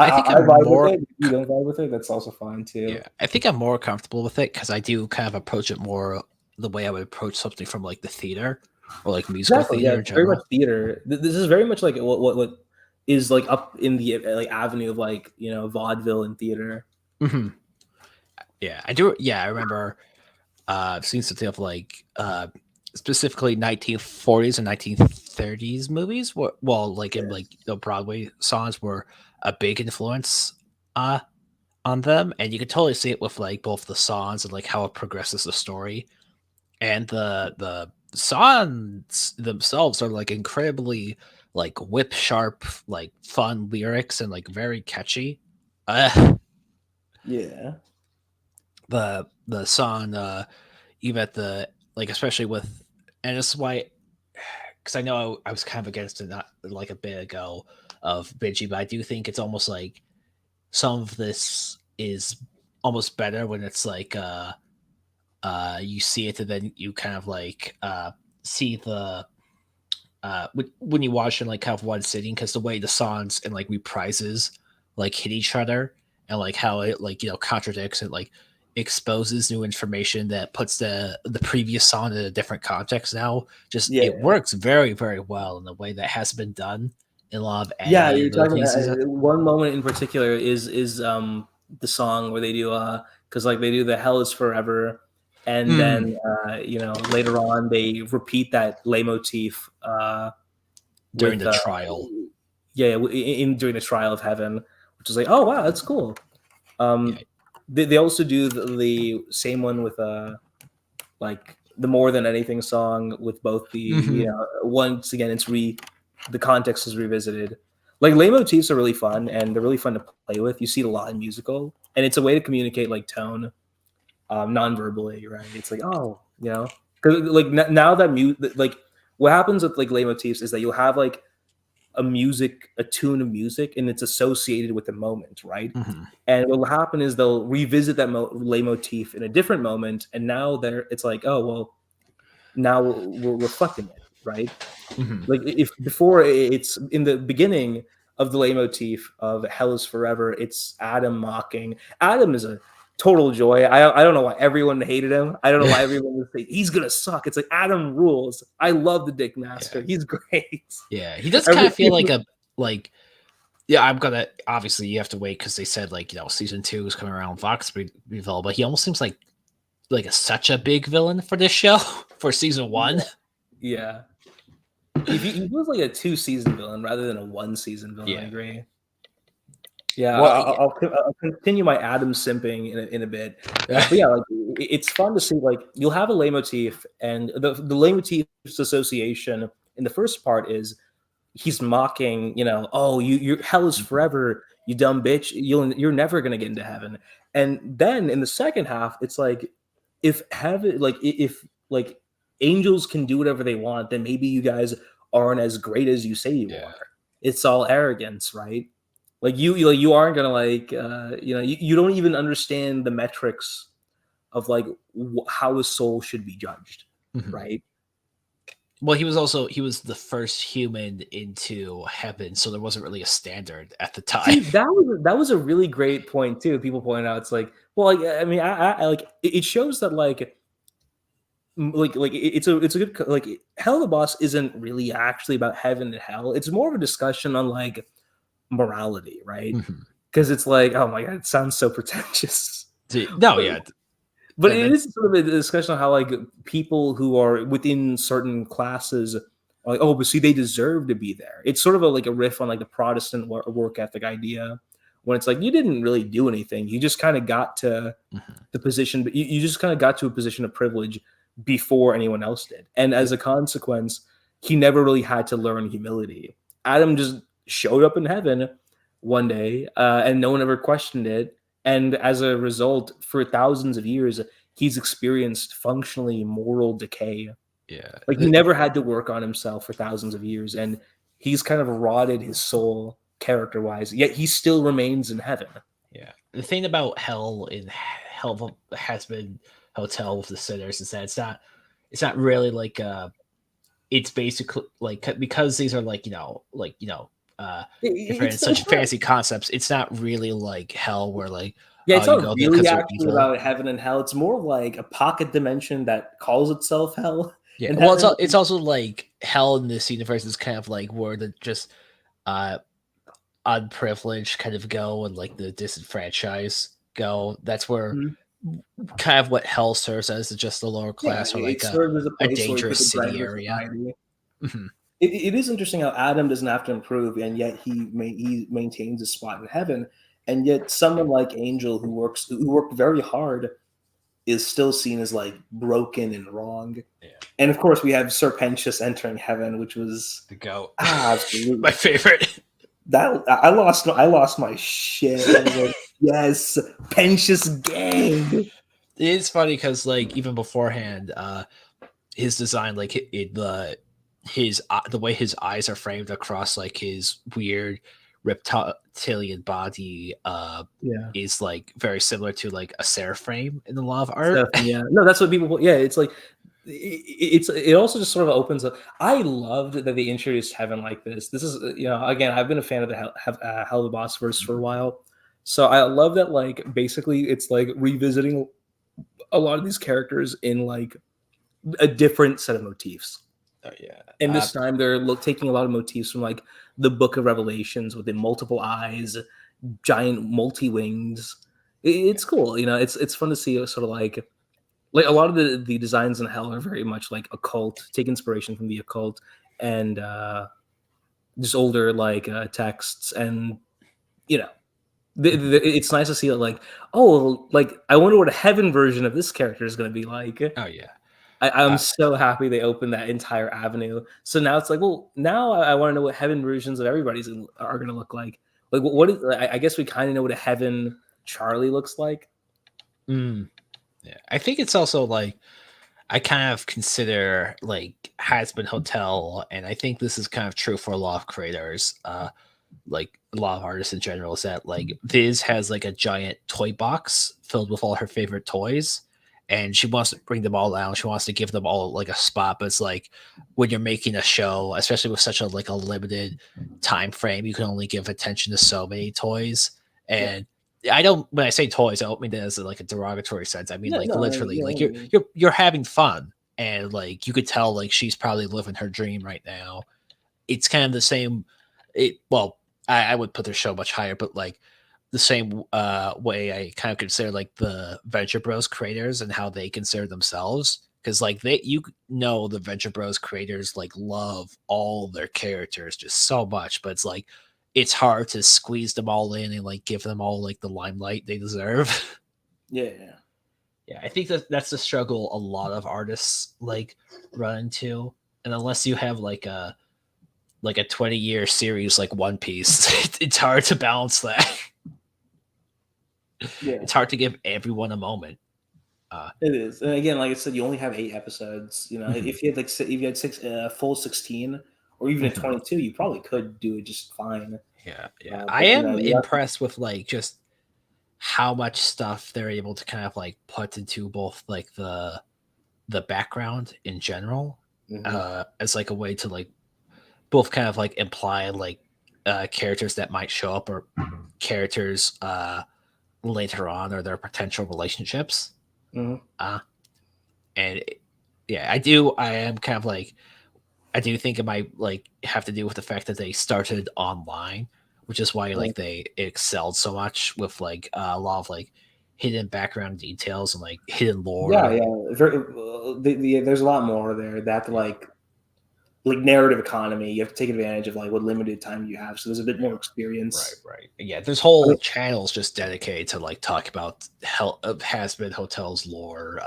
I think I I'm vibe with more. it. If you don't vibe with it, that's also fine too. Yeah, I think I'm more comfortable with it because I do kind of approach it more the way I would approach something from like the theater or like musical Exactly. Yeah, theater in it's very much general. theater. This is very much like what is like up in the like avenue of like vaudeville and theater. Hmm. Yeah, I do. Yeah, I remember seeing something of like specifically 1940s and 1930s movies. Well, like in Yes. like the Broadway songs were a big influence uh on them, and you could totally see it with like both the songs and like how it progresses the story. And the songs themselves are like incredibly like whip sharp, like fun lyrics and like very catchy. Uh, Yeah. the song, even at the like, especially with, and this is why, because I know I was kind of against it not like a bit ago of Benji, but I do think it's almost like some of this is almost better when it's like you see it and then you kind of like see the when you watch in like kind of one sitting because the way the songs and like reprises like hit each other and like how it like contradicts and like exposes new information that puts the previous song in a different context now just it Yeah. works very very well in the way that has been done in a lot of Yeah, anime you're talking movies. one moment in particular is the song where they do because like they do the hell is forever, and Mm, then later on they repeat that leitmotif during with the trial. yeah in during the trial of heaven, which is like, oh wow, that's cool. Yeah. um they also do the same one with like the more than anything song with both the Hmm. once again the context is revisited. Like lay motifs are really fun and they're really fun to play with. You see it a lot in musical and it's a way to communicate like tone non-verbally, right? It's like, oh, because like now that like what happens with like lay motifs is that you'll have like a tune of music and it's associated with the moment, right? Hmm. And what will happen is they'll revisit that lay motif in a different moment and now it's like, oh well, now we're reflecting it, right? Hmm. Like if before it's in the beginning of the leitmotif of Hell is Forever, it's Adam mocking. Adam is a total joy. I don't know why everyone hated him. I don't know why everyone was saying he's gonna suck. It's like Adam rules. I love the Dick Master. Yeah. He's great. Yeah, he does kind Every, of feel like a like. Yeah, I'm gonna obviously you have to wait because they said like season 2 is coming around Vox Reveal, but he almost seems such a big villain for this show for season 1. yeah. He feels like a 2-season villain rather than a 1-season villain. I Yeah. agree. Yeah, Well, I'll continue my Adam simping in a bit. But yeah, like it's fun to see. Like you'll have a leitmotif, and the leitmotif's association in the first part is he's mocking. Oh, your hell is forever, you dumb bitch. You're never gonna get into heaven. And then in the second half, it's like if heaven, like if like angels can do whatever they want, then maybe you guys aren't as great as you say you yeah. are. It's all arrogance, right? Like you aren't gonna like you don't even understand the metrics of like how a soul should be judged, Mhm. right? Well, he was the first human into heaven, so there wasn't really a standard at the time. See, that was a really great point too. People point out it's like, well, like I mean, I like it shows that it's a good like hell of the boss isn't really actually about heaven and hell. It's more of a discussion on like morality, right? Mhm. Because it's like, oh my god, it sounds so pretentious. No, yeah, But it that is sort of a discussion on how like people who are within certain classes are like, oh, but see, they deserve to be there. It's sort of like a riff on like the Protestant work ethic idea, when it's like you didn't really do anything, you just kind of got to mhm. the position, but you just kind of got to a position of privilege before anyone else did, and Yeah, as a consequence, he never really had to learn humility. Adam just showed up in heaven one day, and no one ever questioned it, and as a result, for thousands of years, he's experienced functionally moral decay. yeah, Like he never had to work on himself for thousands of years, and he's kind of rotted his soul character wise. Yet he still remains in heaven. yeah. The thing about hell in Hell has been Hotel with the sinners is that it's not really like it's basically like because these are like different and such it's not. fantasy concepts. It's not really like hell where like Yeah, it's you not go there really because you're actually evil. about heaven and hell. It's more like a pocket dimension that calls itself hell Yeah. and Well, heaven. it's also like hell in this universe is kind of like where the just uh unprivileged kind of go and like the disenfranchised go. That's where Mhm. kind of what hell serves as is just the lower Yeah, class or it like serves as a a place where we put dangerous the dregs city of area. society. Mhm. It is interesting how Adam doesn't have to improve, and yet he maintains his spot in heaven. And yet, someone like Angel, who worked very hard, is still seen as like broken and wrong. Yeah, And of course, we have Serpentius entering heaven, which was the goat. My absolutely favorite. that I lost my shit. I was like, yes, Pentius gang. It's funny because like even beforehand, his design, like the his the way his eyes are framed across like his weird reptilian body, Yeah. is like very similar to like a serif frame in the law of art. Stuff, yeah. No, that's what people. Yeah, it's like it also just sort of opens up. I loved that they introduced heaven like this. This is again, I've been a fan of the Hell of the Boss verse for a while, so I love that. Like basically, it's like revisiting a lot of these characters in like a different set of motifs. Oh yeah. And this time they're taking a lot of motifs from like the Book of Revelations with the multiple eyes, giant multi wings. It's cool, It's fun to see sort of like a lot of the designs in hell are very much like occult, take inspiration from the occult and just older like texts, and you know it's nice to see that like, oh, like I wonder what a heaven version of this character is going to be like. Oh yeah. I'm Uh, so happy they opened that entire avenue. So now it's like, well, now I want to know what heaven versions of are going to look like. Like, what is? I guess we kind of know what a heaven Charlie looks like. mm, yeah. I think it's also like I kind of consider like Hazbin Hotel, and I think this is kind of true for a lot of creators, like a lot of artists in general, is that like Viz has like a giant toy box filled with all her favorite toys, and she wants to bring them all out. She wants to give them all like a spot, but it's like when you're making a show, especially with such a like a limited time frame, you can only give attention to so many toys. Yeah. And I don't when I say toys, I don't mean that as like a derogatory sense. I mean Yeah. like No. literally, Yeah. like I mean, you're having fun, and like you could tell like she's probably living her dream right now. It's kind of the same. I would put their show much higher, but like the same way I kind of consider like the Venture Bros creators and how they consider themselves. Because like the Venture Bros creators like love all their characters just so much, but it's like it's hard to squeeze them all in and like give them all like the limelight they deserve. yeah. Yeah, I think that's the struggle a lot of artists like run into, and unless you have like a 20-year series like One Piece, it's hard to balance that. Yeah. It's hard to give everyone a moment. It is, and again, like I said, you only have 8 episodes. Mhm, If you had if you had full 16, or even at mhm. 22, you probably could do it just fine. Yeah, yeah. I But am you have to. impressed with like just how much stuff they're able to kind of like put into both like the background in general, Mhm. as like a way to like both kind of like imply like characters that might show up or characters later on or their potential relationships. Mhm. Uh, and yeah, I am kind of like I do think it might like have to do with the fact that they started online, which is why Yeah. like they excelled so much with like a lot of like hidden background details and like hidden Yeah, lore. yeah. There's a lot more there that Yeah, like narrative economy. You have to take advantage of like what limited time you have. So there's a bit more right, experience. right. Yeah, there's I mean, whole channels just dedicated to like talk about hell of has been hotels lore.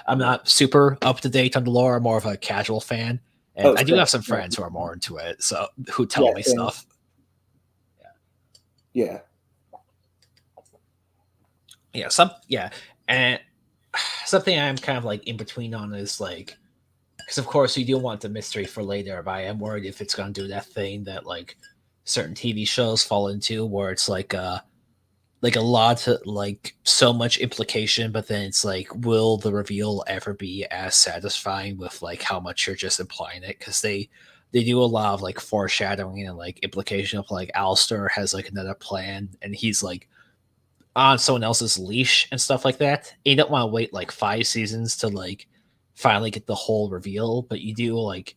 I'm yeah. not super up to date on the lore. I'm more of a casual fan, and Oh, I do same. have some Yeah, friends who are more into it, so who yeah, tell me same. stuff. Yeah. Yeah, and something I'm kind of like in between on is like because of course you do want the mystery for later, but I am worried if it's gonna do that thing that like certain TV shows fall into where it's like a lot of like so much implication, but then it's like will the reveal ever be as satisfying with like how much you're just implying it because they do a lot of like foreshadowing and like implication of like Alistair has like another plan and he's like on someone else's leash and stuff like that. And you don't want to wait like 5 seasons to like finally get the whole reveal, but you do like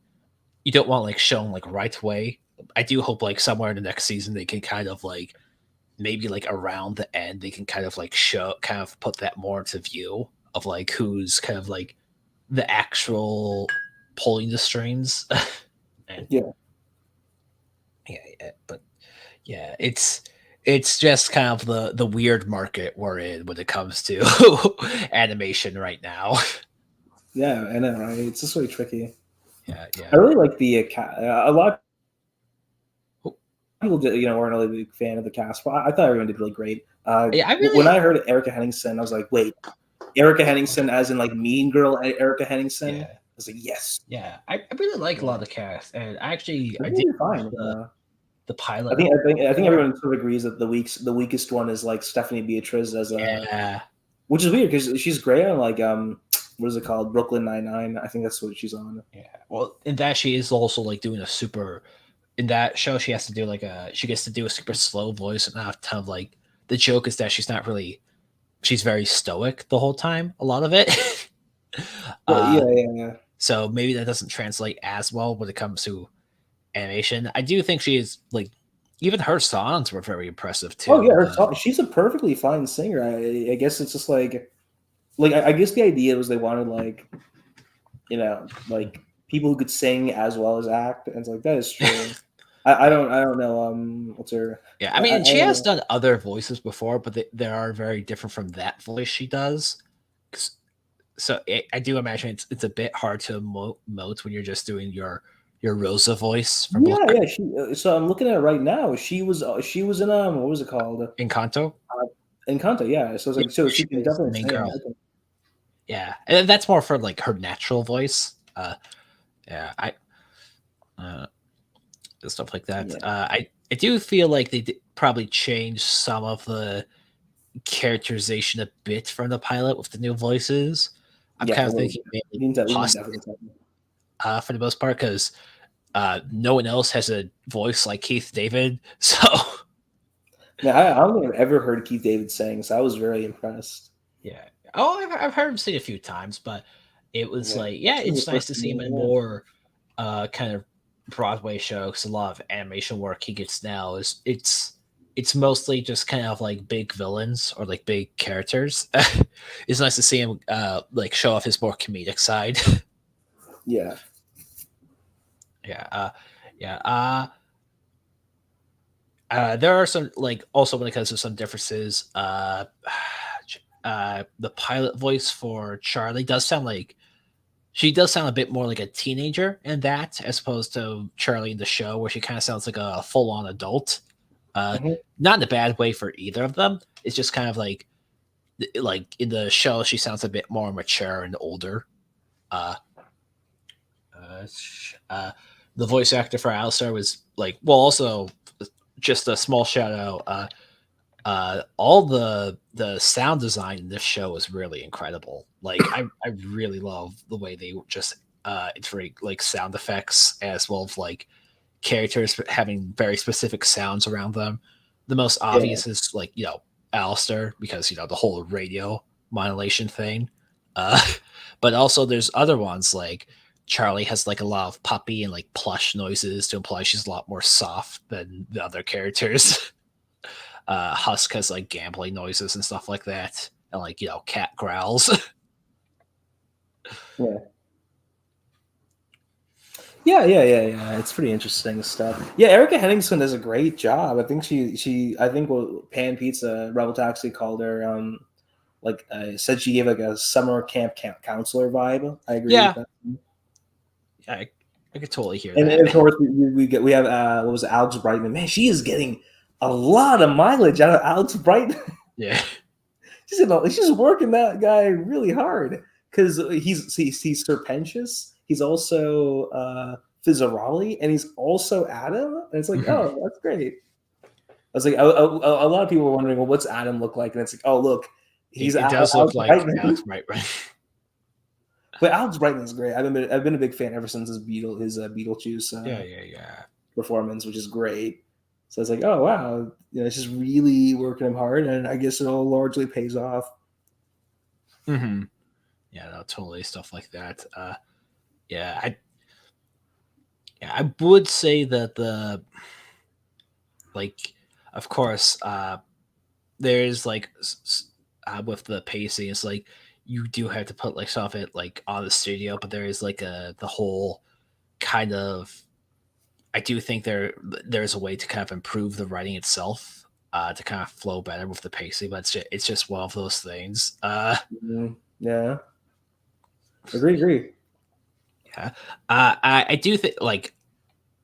you don't want like shown like right away. I do hope like somewhere in the next season they can kind of like maybe like around the end they can kind of like show kind of put that more into view of like who's kind of like the actual pulling the strings. And Yeah. yeah, but yeah, it's just kind of the weird market we're in when it comes to animation right now. Yeah, I know, right? It's just really tricky. Yeah, I yeah. really like the a lot of Oh, people did, weren't really a big fan of the cast, but I thought everyone did really great. yeah, I When really I heard Erica Henningsen, I was like, wait, Erica Henningsen, as in like Mean Girl Erica Henningsen? I yeah. was like, yes, Yeah, I really like a lot yeah, of the cast, and actually, I I think did you're watch fine. the pilot I of think it I think I think before. everyone sort of agrees that the weakest one is like Stephanie Beatriz as a, Yeah, which is weird because she's great on like what is it called, Brooklyn Nine-Nine. I think that's what she's on. yeah. Well, in that she is also like doing a super. In that show, she has to do like a. She gets to do a super slow voice and not have to like. The joke is that she's not really. She's very stoic the whole time. A lot of it. Well, uh, yeah. so maybe that doesn't translate as well when it comes to animation. I do think she is like. Even her songs were very impressive Oh yeah, too. her The song, she's a perfectly fine singer. I guess it's just like I guess the idea was they wanted like like people who could sing as well as act, and it's like that is true. I don't know what's her, Yeah, I mean, I she don't has know. done other voices before, but they are very different from that voice she does. 'Cause- So I do imagine it's a bit hard to emote when you're just doing your Rosa voice from Yeah, Black yeah. So I'm looking at it right now. She was in what was it called? Encanto. Encanto. Yeah. So it's Yeah, like so she she can was the definitely main sing. girl. Yeah, and that's more for like her natural voice. Yeah, I uh, stuff like that. Yeah, I do feel like they probably changed some of the characterization a bit from the pilot with the new voices. I'm yeah. kind A of little thinking bit. mainly We can Husk definitely tell you. for the most part because no one else has a voice like Keith David. So Man, I don't think I've ever heard Keith David sing, so I was very impressed. yeah. Oh, I've heard him sing a few times, but it was Yeah, like yeah, this is the it's nice first to see him in time. more kind of Broadway show because a lot of animation work he gets now is it's mostly just kind of like big villains or like big characters. It's nice to see him like show off his more comedic side. Yeah, Yeah, yeah. There are some like also when it comes to some differences. The pilot voice for Charlie does sound like she does sound a bit more like a teenager in that, as opposed to Charlie in the show, where she kind of sounds like a full-on adult. Uh, yeah. Not in a bad way for either of them. It's just kind of like in the show, she sounds a bit more mature and older. Uh, uh, uh, the voice actor for Alistair was like, well, also just a small shout out. All the sound design in this show is really incredible. Like I really love the way they just integrate like sound effects as well as like characters having very specific sounds around them. The most Yeah. obvious is like Alistair because the whole radio modulation thing. Uh, but also there's other ones like Charlie has like a lot of puppy and like plush noises to imply she's a lot more soft than the other characters. Husk has like gambling noises and stuff like that, and like cat growls. Yeah. Yeah. It's pretty interesting stuff. Yeah, Erica Henningsen does a great job. I think I think what Pan Pizza Rebel Taxi called her said she gave like a summer camp counselor vibe. I agree with Yeah, that. I could totally hear And that. then, of course we have what was it, Alex Brightman. Man, she is getting a lot of mileage out of Alex Brightman. Yeah, She's working that guy really hard because he's Serpentious. He's also Fizzaroli, and he's also Adam. And it's like, Mhm. oh, that's great. I was like, a lot of people were wondering, well, what's Adam look like? And it's like, oh, look, he's It does Alex look like Brightman. Alex, right? Right. But Alex Brightman is great. I've been a big fan ever since his Beetlejuice Yeah, yeah, yeah. performance, which is great. So it's like, oh wow, it's just really working him hard, and I guess it all largely pays off. Hmm. Yeah, no, totally stuff like that. Yeah, I would say that the like, of course, there's like with the pacing, it's like you do have to put like stuff it like on the studio, but there is like the whole kind of I do think there's a way to kind of improve the writing itself to kind of flow better with the pacing, but it's just one of those things. Yeah, agree. Yeah, I do think like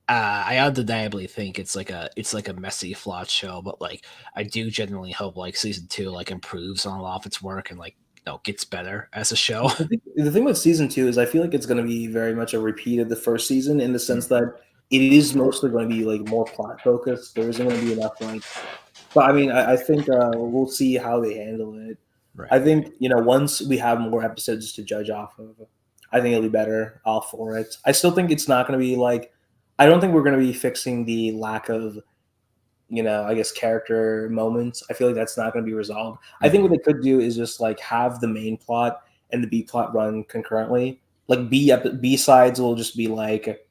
I undeniably think it's like a messy, flawed show, but like I do genuinely hope like season two like improves on a lot of its work and like gets better as a show. The thing with season two is I feel like it's going to be very much a repeat of the first season in the sense that it is mostly going to be like more plot focused. There isn't going to be enough like, but I mean, I think we'll see how they handle it. I Right, think once we have more episodes to judge off of, I think it'll be better. All for it. I still think it's not going to be like. I don't think we're going to be fixing the lack of I guess character moments. I feel like that's not going to be resolved. I think what hmm they could do is just like have the main plot and the B plot run concurrently. Like B sides will just be like,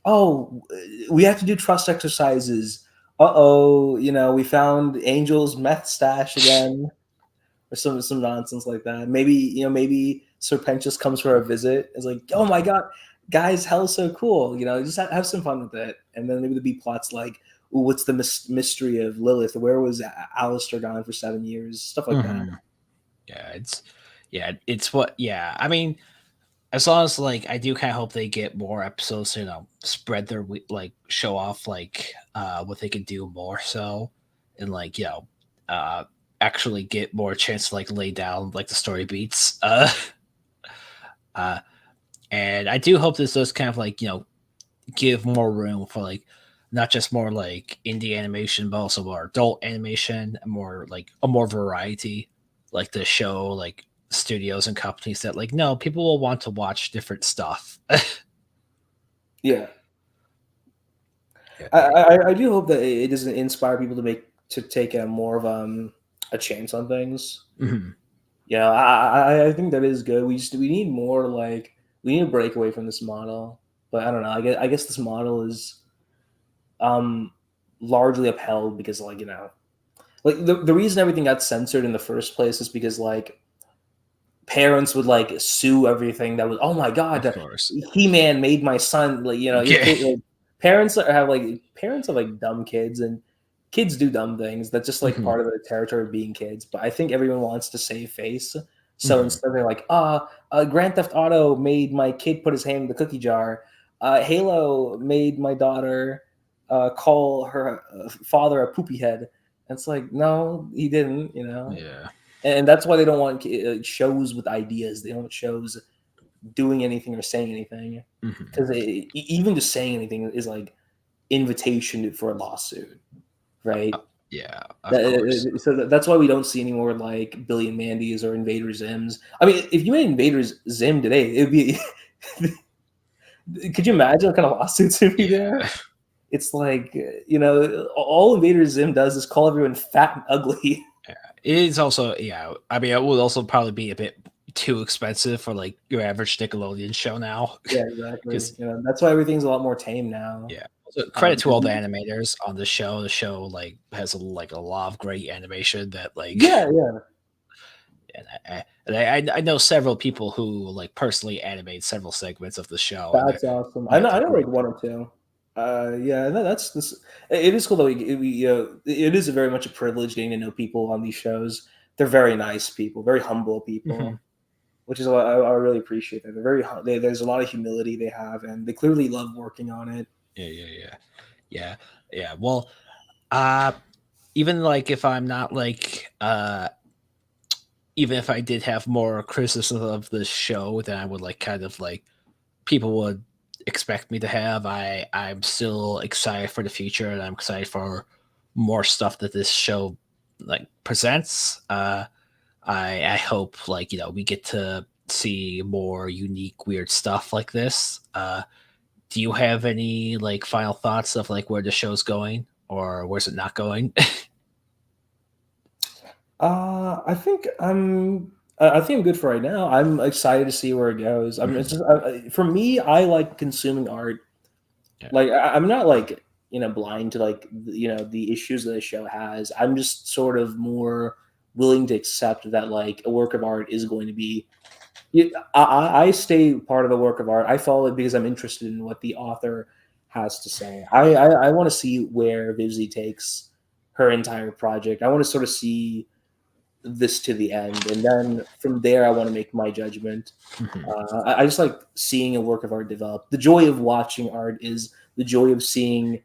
oh, we have to do trust exercises. Uh-oh, we found Angel's meth stash again, or some nonsense like that. Maybe Serpentius comes for a visit. It's like, oh my god, guys, hell's so cool. Just have some fun with it. And then maybe the B plot's like, ooh, what's the mystery of Lilith? Where was Alistair gone for 7 years? Stuff like that. hmm Yeah, it's what. Yeah, I mean, as long as like I do kind of hope they get more episodes to spread their like show off like what they can do more so and like uh actually get more chance to like lay down like the story beats uh and I do hope this does kind of like give more room for like not just more like indie animation but also more adult animation and more like a more variety like to show like studios and companies that like no people will want to watch different stuff. Yeah, Yeah, I do hope that it doesn't inspire people to take a more of a chance on things. mhm. Yeah, I think that is good. We need more like we need a break away from this model. But I don't know. I guess this model is um largely upheld because like like the reason everything got censored in the first place is because like parents would like sue everything that was, oh my Of god, course. He-Man made my son, like your Yeah. kid, like, parents have like dumb kids, and kids do dumb things. That's just like Mhm, part of the territory of being kids. But I think everyone wants to save face, so mhm. instead they're like, Grand Theft Auto made my kid put his hand in the cookie jar. Halo made my daughter call her father a poopy head. And it's like, no, he didn't. Yeah. And that's why they don't want shows with ideas. They don't want shows doing anything or saying anything, Mhm. because even just saying anything is like invitation for a lawsuit, right? Yeah, of course. So that's why we don't see any more like Billy and Mandy's or Invader Zims. I mean, if you made Invader's Zim today, it'd be. Could you imagine what kind of lawsuits would be there? Yeah. It's like all Invader Zim does is call everyone fat and ugly. It is also I mean, it would also probably be a bit too expensive for, like, your average Nickelodeon show now. Yeah, exactly. Because That's why everything's a lot more tame now. yeah. Also, credit to Because all the animators on the show. The show, like, has, like, a lot of great animation that, like yeah, yeah, and I know several people who, like, personally animate several segments of the show, and that's awesome. I yeah, know, I they're know like really one or two. Yeah, no, that's this. It is cool that it is very much a privilege getting to know people on these shows. They're very nice people, very humble Mhm. people, which is what I really appreciate. That they're there's a lot of humility they have, and they clearly love working on it. Yeah, yeah, yeah. Yeah, yeah. Well, uh, even, like, if I'm not, like, even if I did have more criticism of this show than I would like kind of like people would expect me to have, I'm still excited for the future and I'm excited for more stuff that this show like presents. I hope like we get to see more unique, weird stuff like this. Do you have any like final thoughts of like where the show's going or where's it not going? I think I think I'm good for right now. I'm excited to see where it goes. I'm it's Mhm. just for me, I like consuming art. Yeah. Like I'm not like blind to like the issues that the show has. I'm just sort of more willing to accept that like a work of art is going to be. I stay part of the work of art. I follow it because I'm interested in what the author has to say. I want to see where Vivzy takes her entire project. I want to sort of see this to the end, and then from there, I want to make my judgment. Mhm. I just like seeing a work of art develop. The joy of watching art is the joy of seeing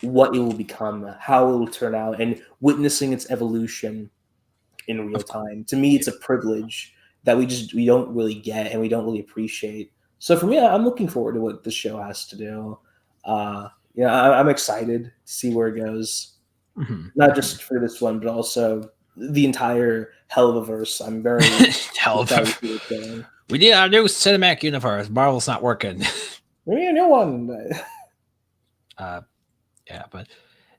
what it will become, how it will turn out, and witnessing its evolution in real Of course. time. To me, it's a privilege that we don't really get and we don't really appreciate. So for me, I'm looking forward to what the show has to do. I'm excited to see where it goes, Mhm. not Mhm. just for this one, but also the entire hell of a verse. I'm very Hell of excited to a- see what's going. We need our new cinematic universe. Marvel's not working. Maybe a new one. uh, yeah, but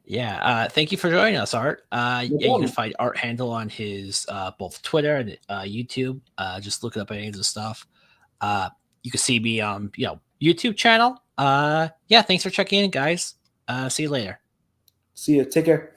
yeah, thank you for joining us, Art. No Yeah, you can problem. find Art Handle on his both Twitter and YouTube. Just look up any of the stuff. You can see me on YouTube channel. Yeah, thanks for checking in, guys. See you later. See you. Take care.